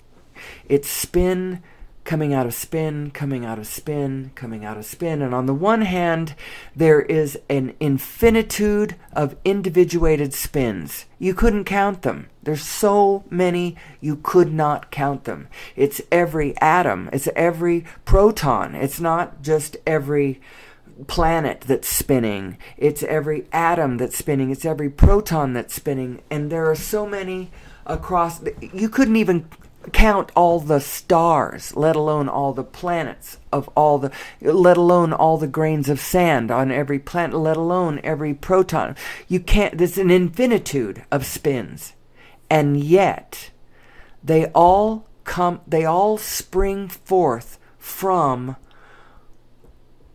It's spin coming out of spin, coming out of spin, coming out of spin. And on the one hand, there is an infinitude of individuated spins. You couldn't count them. There's so many, you could not count them. It's every atom. It's every proton. It's not just every planet that's spinning. It's every atom that's spinning. It's every proton that's spinning. And there are so many across. You couldn't even count all the stars, let alone all the planets let alone all the grains of sand on every planet, let alone every proton. You can't. There's an infinitude of spins, and yet they all spring forth from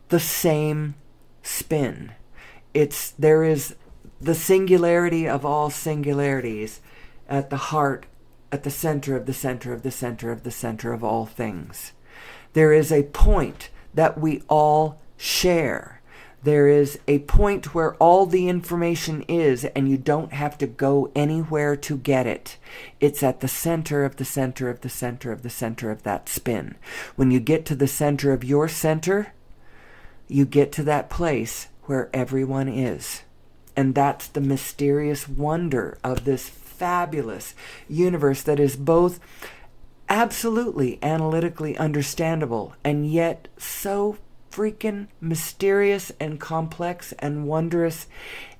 the same spin. There is the singularity of all singularities at the heart, at the center of the center of the center of the center of all things. There is a point that we all share. There is a point where all the information is, and you don't have to go anywhere to get it. It's at the center of the center of the center of the center of that spin. When you get to the center of your center, you get to that place where everyone is. And that's the mysterious wonder of this fabulous universe that is both absolutely analytically understandable and yet so freaking mysterious and complex and wondrous,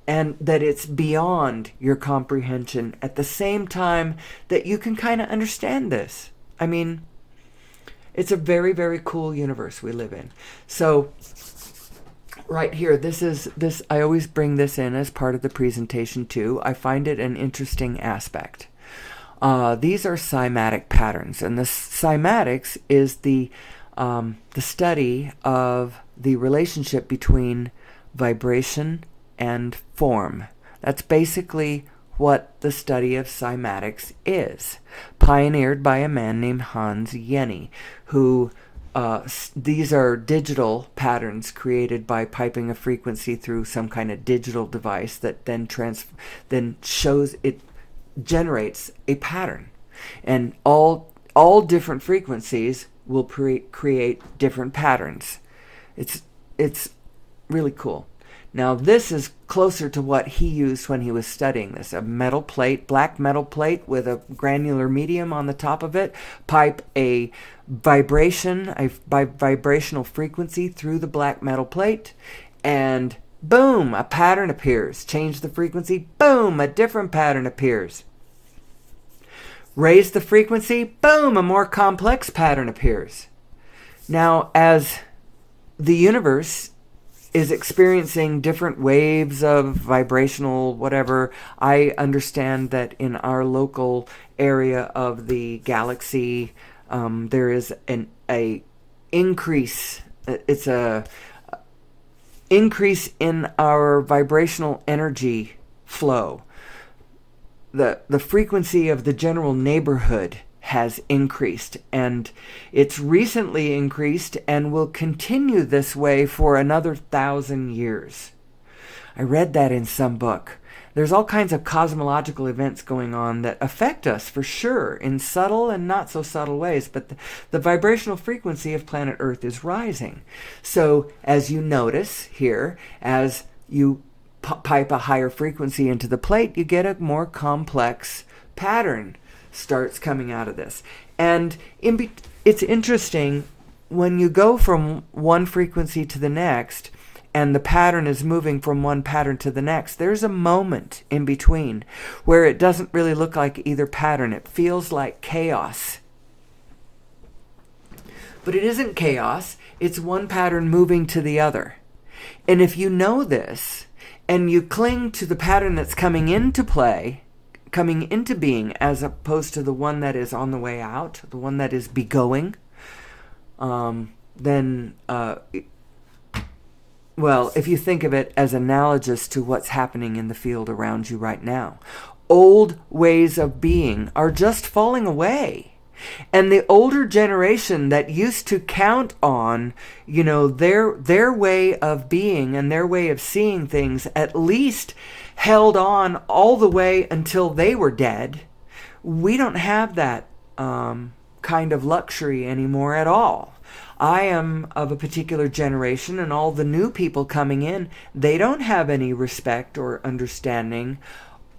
and that it's beyond your comprehension at the same time that you can kind of understand this. I mean, it's a very, very cool universe we live in. So right here, I always bring this in as part of the presentation too. I find it an interesting aspect. These are cymatic patterns, and the cymatics is the study of the relationship between vibration and form. That's basically what the study of cymatics is, pioneered by a man named Hans Jenny, who these are digital patterns created by piping a frequency through some kind of digital device that then generates a pattern, and all different frequencies will create different patterns. It's really cool. Now this is closer to what he used when he was studying this. A metal plate, black metal plate with a granular medium on the top of it, pipe a vibrational frequency through the black metal plate, and boom, a pattern appears. Change the frequency, boom, a different pattern appears. Raise the frequency, boom, a more complex pattern appears. Now, as the universe is experiencing different waves of vibrational whatever, I understand that in our local area of the galaxy, there is a increase. It's a increase in our vibrational energy flow. The frequency of the general neighborhood has increased, and it's recently increased and will continue this way for another 1,000 years. I read that in some book. There's all kinds of cosmological events going on that affect us for sure in subtle and not so subtle ways, but the vibrational frequency of planet Earth is rising. So as you notice here, as you pipe a higher frequency into the plate, you get a more complex pattern starts coming out of this. And it's interesting when you go from one frequency to the next, and the pattern is moving from one pattern to the next, there's a moment in between where it doesn't really look like either pattern. It feels like chaos. But it isn't chaos. It's one pattern moving to the other. And if you know this, and you cling to the pattern that's coming into play, coming into being, as opposed to the one that is on the way out, the one that is begoing, then well, if you think of it as analogous to what's happening in the field around you right now, old ways of being are just falling away. And the older generation that used to count on, their way of being and their way of seeing things, at least held on all the way until they were dead. We don't have that kind of luxury anymore at all. I am of a particular generation, and all the new people coming in, they don't have any respect or understanding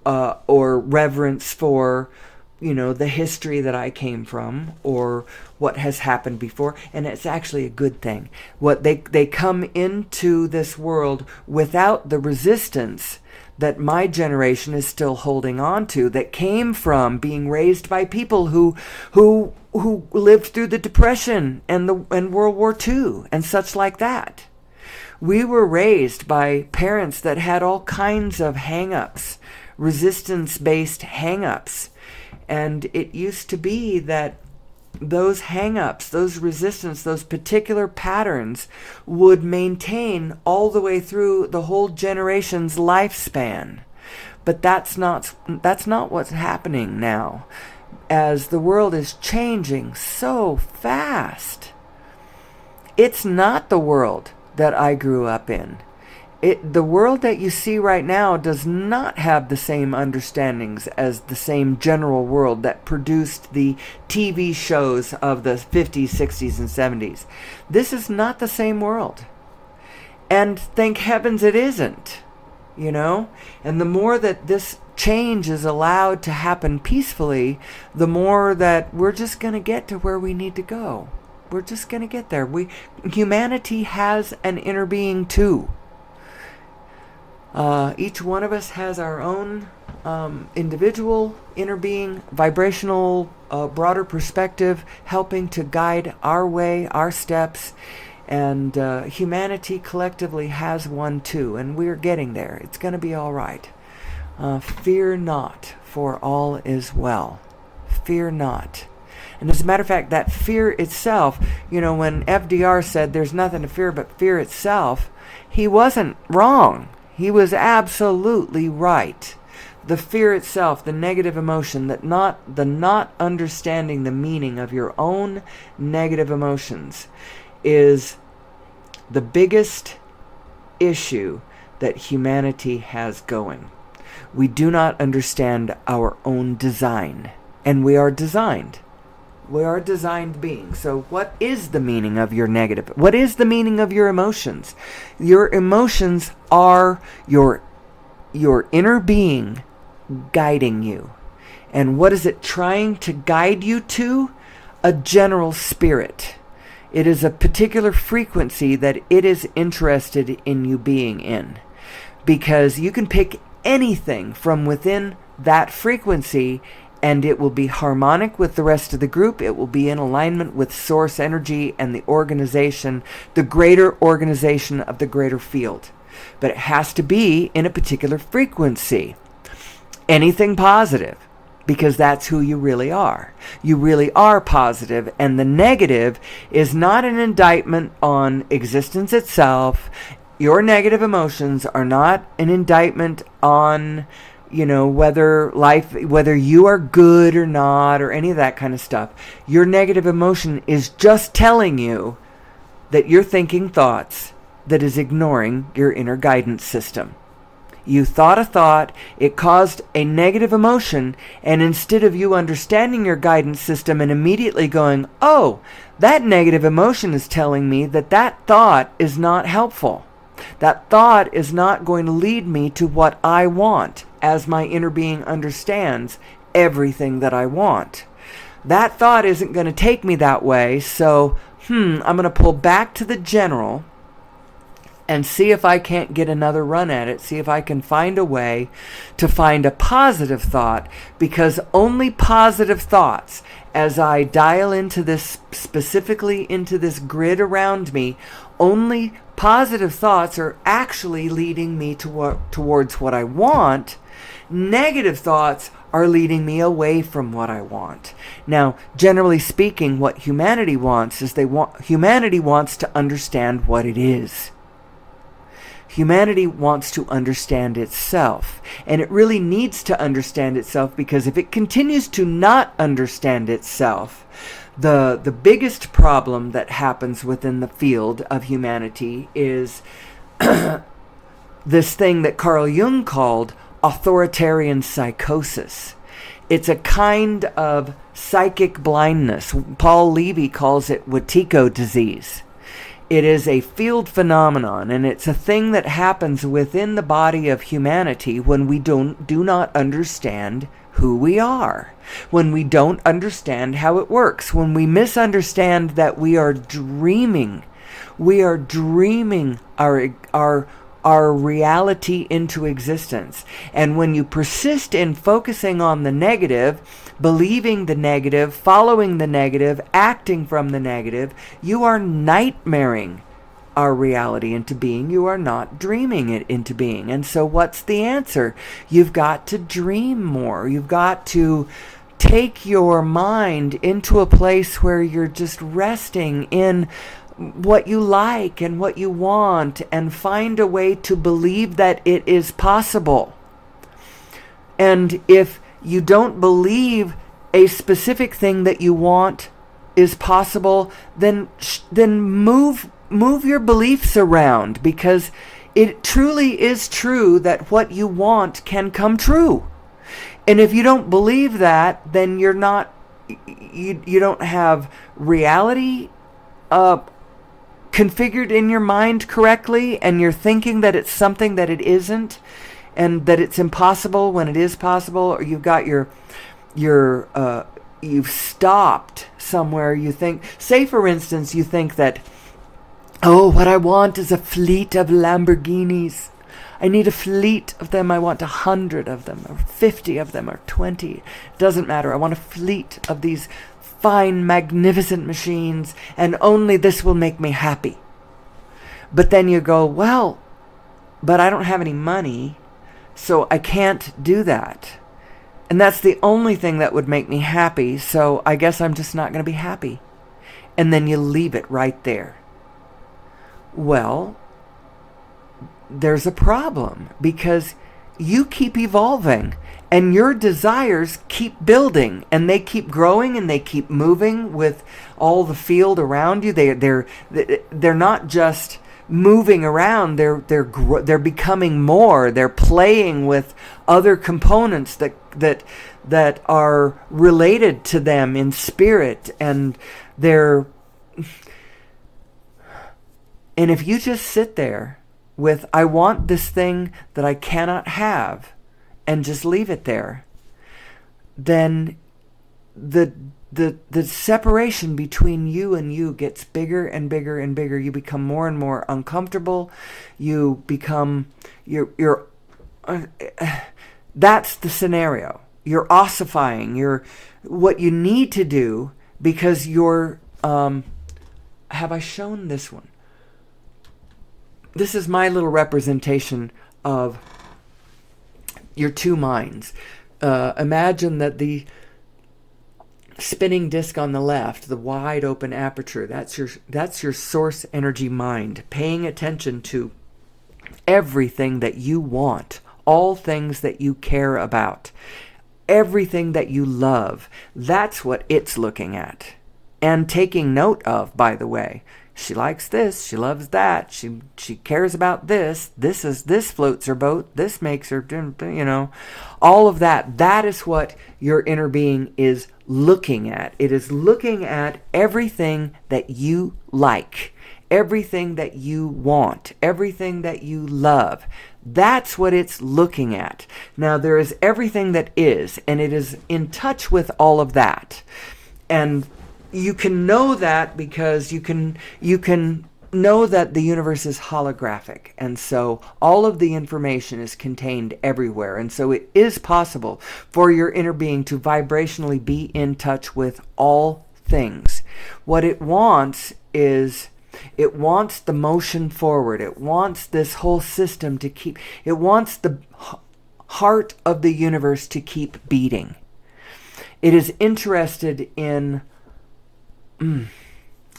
or reverence for, the history that I came from or what has happened before. And it's actually a good thing. They come into this world without the resistance that my generation is still holding on to, that came from being raised by people who lived through the Depression and World War II and such like that. We were raised by parents that had all kinds of hang-ups, resistance-based hang-ups. And it used to be that those hang-ups, those resistance, those particular patterns would maintain all the way through the whole generation's lifespan. But that's not what's happening now, as the world is changing so fast. It's not the world that I grew up in. The world that you see right now does not have the same understandings as the same general world that produced the TV shows of the 50s, 60s, and 70s. This is not the same world. And thank heavens it isn't, And the more that this change is allowed to happen peacefully, the more that we're just going to get to where we need to go. We're just going to get there. Humanity has an inner being too. Each one of us has our own individual inner being, vibrational, broader perspective, helping to guide our way, our steps. And humanity collectively has one too, and we're getting there. It's going to be all right. Fear not, for all is well. Fear not. And as a matter of fact, that fear itself, when FDR said there's nothing to fear but fear itself, he wasn't wrong. He was absolutely right. The fear itself, the negative emotion, the not understanding the meaning of your own negative emotions, is the biggest issue that humanity has going. We do not understand our own design, and we are designed. We are designed beings. So what is the meaning of your negative? What is the meaning of your emotions? Your emotions are your inner being guiding you. And what is it trying to guide you to? A general spirit. It is a particular frequency that it is interested in you being in. Because you can pick anything from within that frequency, and it will be harmonic with the rest of the group. It will be in alignment with source energy and the organization, the greater organization of the greater field. But it has to be in a particular frequency. Anything positive, because that's who you really are. You really are positive, and the negative is not an indictment on existence itself. Your negative emotions are not an indictment on whether you are good or not, or any of that kind of stuff. Your negative emotion is just telling you that you're thinking thoughts that is ignoring your inner guidance system. You thought a thought, it caused a negative emotion, and instead of you understanding your guidance system and immediately going, oh, that negative emotion is telling me that thought is not helpful. That thought is not going to lead me to what I want as my inner being understands everything that I want. That thought isn't going to take me that way, so I'm going to pull back to the general and see if I can't get another run at it, see if I can find a way to find a positive thought, because only positive thoughts, as I dial into this, specifically into this grid around me, only positive thoughts are actually leading me towards what I want. Negative thoughts are leading me away from what I want. Now, generally speaking, what humanity wants is humanity wants to understand what it is. Humanity wants to understand itself, and it really needs to understand itself, because if it continues to not understand itself, the biggest problem that happens within the field of humanity is this thing that Carl Jung called authoritarian psychosis. It's a kind of psychic blindness. Paul Levy calls it Wetiko disease. It is a field phenomenon, and it's a thing that happens within the body of humanity when we do not understand who we are, when we don't understand how it works, when we misunderstand that we are dreaming. We are dreaming our reality into existence. And when you persist in focusing on the negative, believing the negative, following the negative, acting from the negative, you are nightmaring our reality into being. You are not dreaming it into being. And so what's the answer? You've got to dream more. You've got to take your mind into a place where you're just resting in what you like and what you want, and find a way to believe that it is possible. And if you don't believe a specific thing that you want is possible, then move your beliefs around, because it truly is true that what you want can come true. And if you don't believe that, then you don't have reality configured in your mind correctly, and you're thinking that it's something that it isn't, and that it's impossible when it is possible, or you've got you've stopped somewhere. You think, say for instance, you think that, what I want is a fleet of Lamborghinis. I need a fleet of them. I want 100 of them, or 50 of them, or 20. It doesn't matter. I want a fleet of these fine, magnificent machines, and only this will make me happy. But then you go, well, but I don't have any money, so I can't do that. And that's the only thing that would make me happy, so I guess I'm just not going to be happy. And then you leave it right there. Well, there's a problem, because you keep evolving, and your desires keep building, and they keep growing, and they keep moving with all the field around you. They're not just moving around. They're becoming more. They're playing with other components that are related to them in spirit, and if you just sit there with, I want this thing that I cannot have, and just leave it there, then the separation between you and you gets bigger and bigger and bigger. You become more and more uncomfortable. You become, that's the scenario. You're ossifying. What you need to do, because you're, have I shown this one? This is my little representation of your two minds. Imagine that the spinning disc on the left, the wide open aperture, that's your source energy mind, paying attention to everything that you want, all things that you care about, everything that you love. That's what it's looking at and taking note of, by the way. She likes this, she loves that, she cares about this floats her boat, this makes her, all of that. That is what your inner being is looking at. It is looking at everything that you like, everything that you want, everything that you love. That's what it's looking at. Now, there is everything that is, and it is in touch with all of that. And you can know that because you can know that the universe is holographic, and so all of the information is contained everywhere, and so it is possible for your inner being to vibrationally be in touch with all things. What it wants is, it wants the motion forward. It wants this whole system to keep, it wants the heart of the universe to keep beating. It is interested in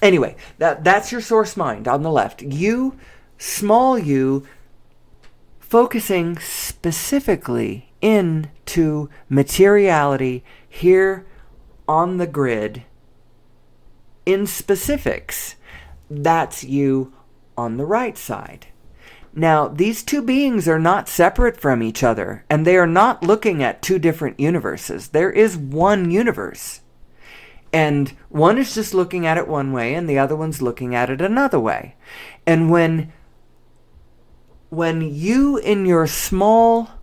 anyway, that's your source mind on the left. You, small you, focusing specifically into materiality here on the grid in specifics. That's you on the right side. Now, these two beings are not separate from each other, and they are not looking at two different universes. There is one universe. And one is just looking at it one way, and the other one's looking at it another way. And when you in your smallness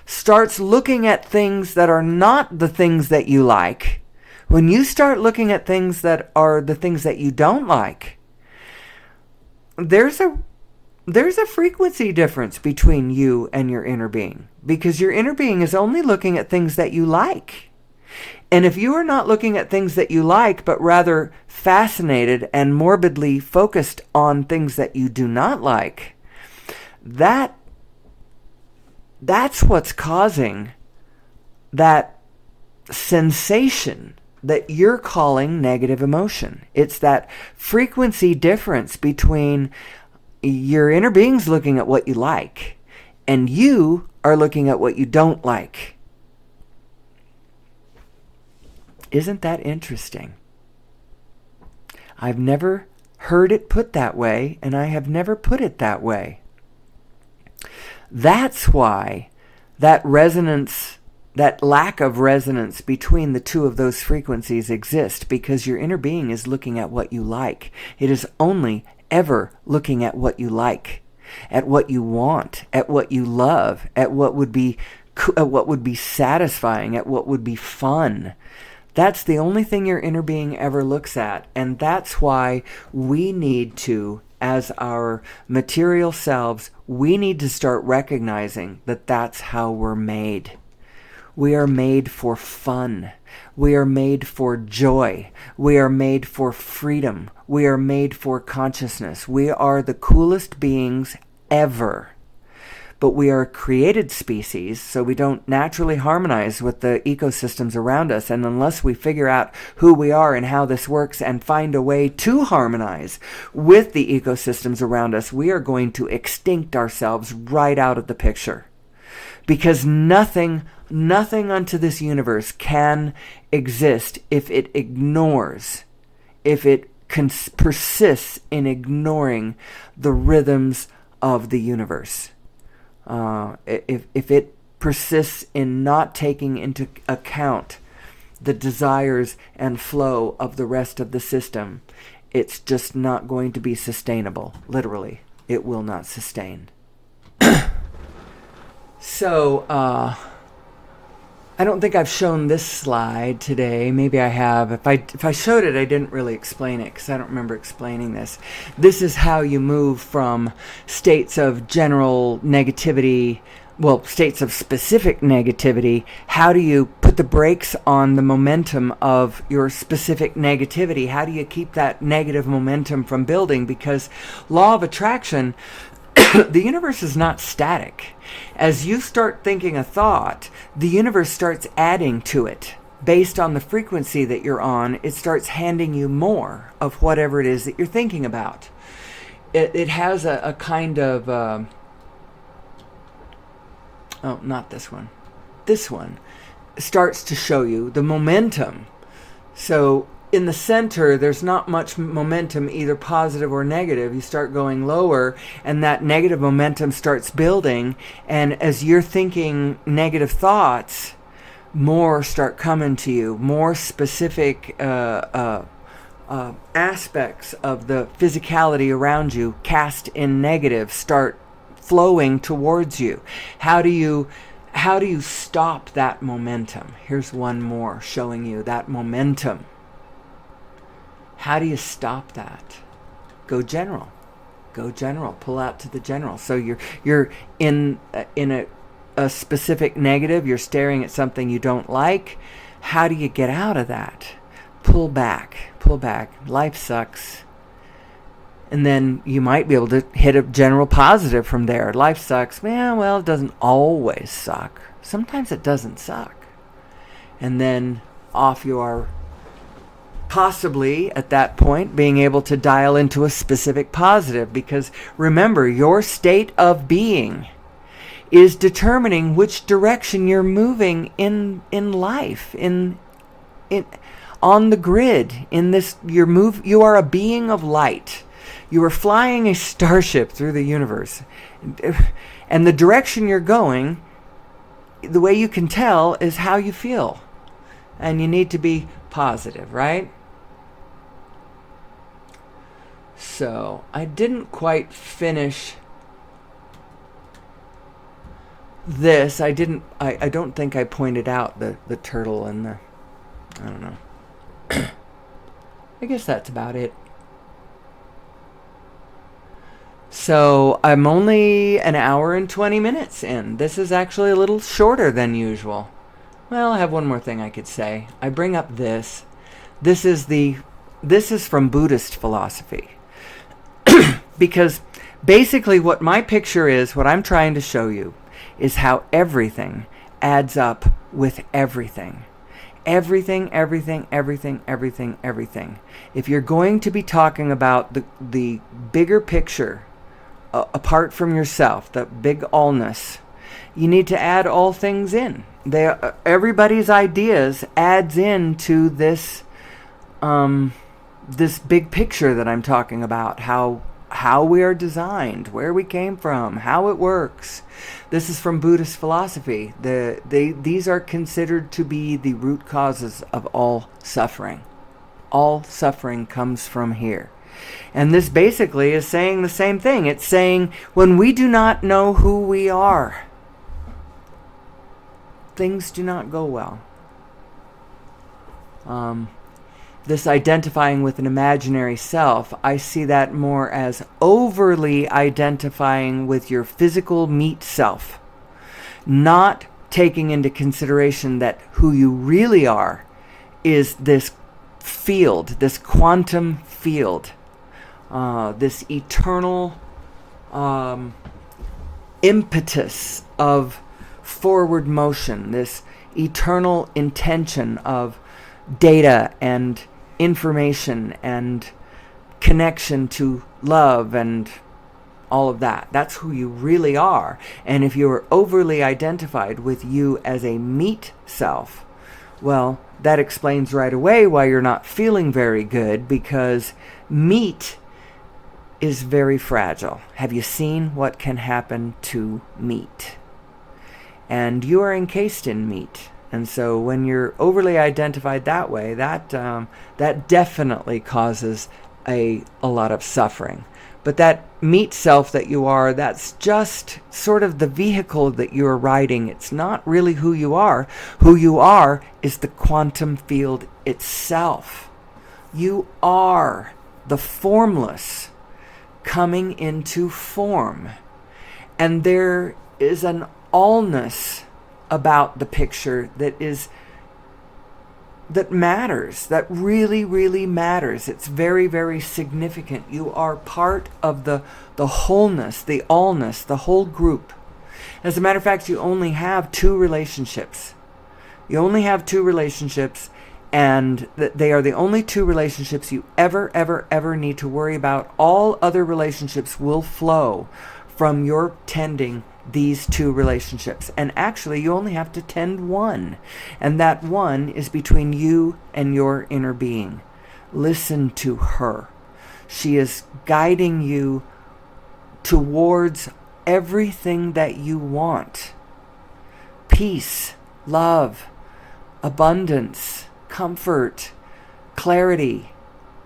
starts looking at things that are not the things that you like, when you start looking at things that are the things that you don't like, there's a frequency difference between you and your inner being, because your inner being is only looking at things that you like. And if you are not looking at things that you like, but rather fascinated and morbidly focused on things that you do not like, that's what's causing that sensation that you're calling negative emotion. It's that frequency difference between your inner being's looking at what you like, and you are looking at what you don't like. Isn't that interesting? I've never heard it put that way, and I have never put it that way. That's why that resonance, that lack of resonance between the two of those frequencies exist, because your inner being is looking at what you like. It is only ever looking at what you like, at what you want, at what you love, at what would be satisfying, at what would be fun. That's the only thing your inner being ever looks at. And that's why we need to, as our material selves, we need to start recognizing that that's how we're made. We are made for fun. We are made for joy. We are made for freedom. We are made for consciousness. We are the coolest beings ever. But we are a created species, so we don't naturally harmonize with the ecosystems around us. And unless we figure out who we are and how this works and find a way to harmonize with the ecosystems around us, we are going to extinct ourselves right out of the picture. Because nothing unto this universe can exist if it ignores, if it persists in ignoring the rhythms of the universe. If it persists in not taking into account the desires and flow of the rest of the system, it's just not going to be sustainable. Literally, it will not sustain. So, I don't think I've shown this slide today. Maybe I have. If I showed it, I didn't really explain it because I don't remember explaining this. This is how you move from states of general negativity, well, states of specific negativity. How do you put the brakes on the momentum of your specific negativity? How do you keep that negative momentum from building? Because law of attraction, the universe is not static. As you start thinking a thought, the universe starts adding to it. Based on the frequency that you're on, it starts handing you more of whatever it is that you're thinking about. It has a kind of... oh, not this one. This one starts to show you the momentum. So in the center, there's not much momentum, either positive or negative. You start going lower, and that negative momentum starts building. And as you're thinking negative thoughts, more start coming to you. More specific aspects of the physicality around you cast in negative start flowing towards you. How do you stop that momentum? Here's one more showing you that momentum. How do you stop that? Go general. Go general. Pull out to the general. So you're in a specific negative. You're staring at something you don't like. How do you get out of that? Pull back. Pull back. Life sucks. And then you might be able to hit a general positive from there. Life sucks. Man, well, it doesn't always suck. Sometimes it doesn't suck. And then off you are, possibly at that point being able to dial into a specific positive. Because remember, your state of being is determining which direction you're moving in life, in on the grid. In this, you are a being of light. You are flying a starship through the universe. And the direction you're going, the way you can tell is how you feel. And you need to be positive, right? So, I didn't quite finish this. I don't think I pointed out the turtle and the, I don't know. I guess that's about it. So I'm only an hour and 20 minutes in. This is actually a little shorter than usual. Well, I have one more thing I could say. I bring up this. This is from Buddhist philosophy. Because basically what my picture is, what I'm trying to show you, is how everything adds up with everything. Everything. If you're going to be talking about the bigger picture, apart from yourself, the big allness, you need to add all things in. Everybody's ideas adds into this this big picture that I'm talking about. How we are designed, where we came from, how it works. This is from Buddhist philosophy. These are considered to be the root causes of all suffering. All suffering comes from here. And this basically is saying the same thing. It's saying when we do not know who we are, things do not go well. This identifying with an imaginary self, I see that more as overly identifying with your physical meat self, not taking into consideration that who you really are is this field, this quantum field, this eternal impetus of forward motion, this eternal intention of data and information and connection to love and all of that. That's who you really are. And if you're overly identified with you as a meat self, well, that explains right away why you're not feeling very good, because meat is very fragile. Have you seen what can happen to meat? And you are encased in meat. And so when you're overly identified that way, that definitely causes a lot of suffering. But that meat self that you are, that's just sort of the vehicle that you're riding. It's not really who you are. Who you are is the quantum field itself. You are the formless coming into form. And there is an allness about the picture that matters, that really, really matters. It's very, very significant. You are part of the wholeness, the allness, the whole group. As a matter of fact, you only have two relationships. You only have two relationships, and they are the only two relationships you ever need to worry about. All other relationships will flow from your tending these two relationships. And actually, you only have to tend one. And that one is between you and your inner being. Listen to her. She is guiding you towards everything that you want. Peace, love, abundance, comfort, clarity,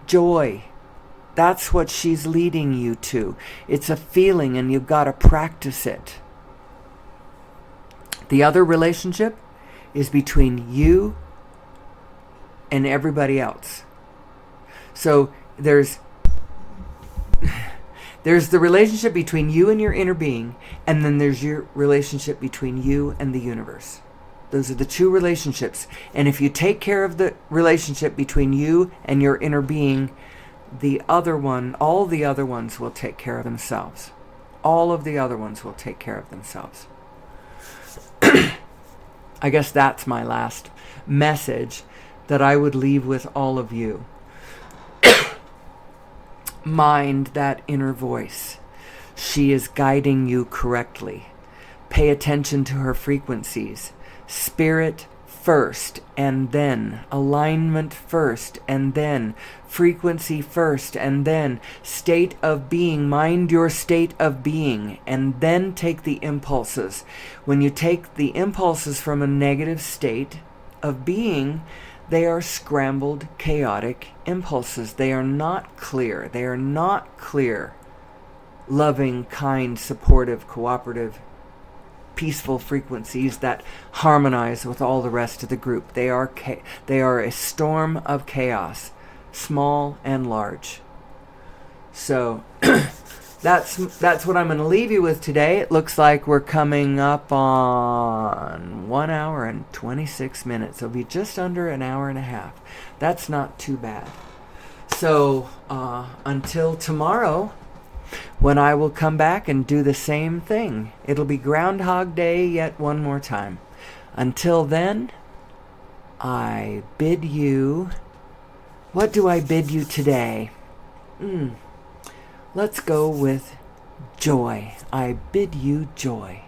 joy. That's what she's leading you to. It's a feeling, and you've got to practice it. The other relationship is between you and everybody else. So there's the relationship between you and your inner being, and then there's your relationship between you and the universe. Those are the two relationships. And if you take care of the relationship between you and your inner being, all the other ones will take care of themselves. All of the other ones will take care of themselves. I guess that's my last message that I would leave with all of you. Mind that inner voice. She is guiding you correctly. Pay attention to her frequencies. Spirit first, and then alignment first, and then frequency first, and then state of being. Mind your state of being, and then take the impulses. When you take the impulses from a negative state of being, they are scrambled, chaotic impulses. They are not clear. They are not clear, loving, kind, supportive, cooperative, peaceful frequencies that harmonize with all the rest of the group. They are a storm of chaos, small and large. So that's what I'm going to leave you with today. It looks like we're coming up on 1 hour and 26 minutes. It'll be just under an hour and a half. That's not too bad. So until tomorrow, when I will come back and do the same thing. It'll be Groundhog Day yet one more time. Until then, I bid you... What do I bid you today? Let's go with joy. I bid you joy.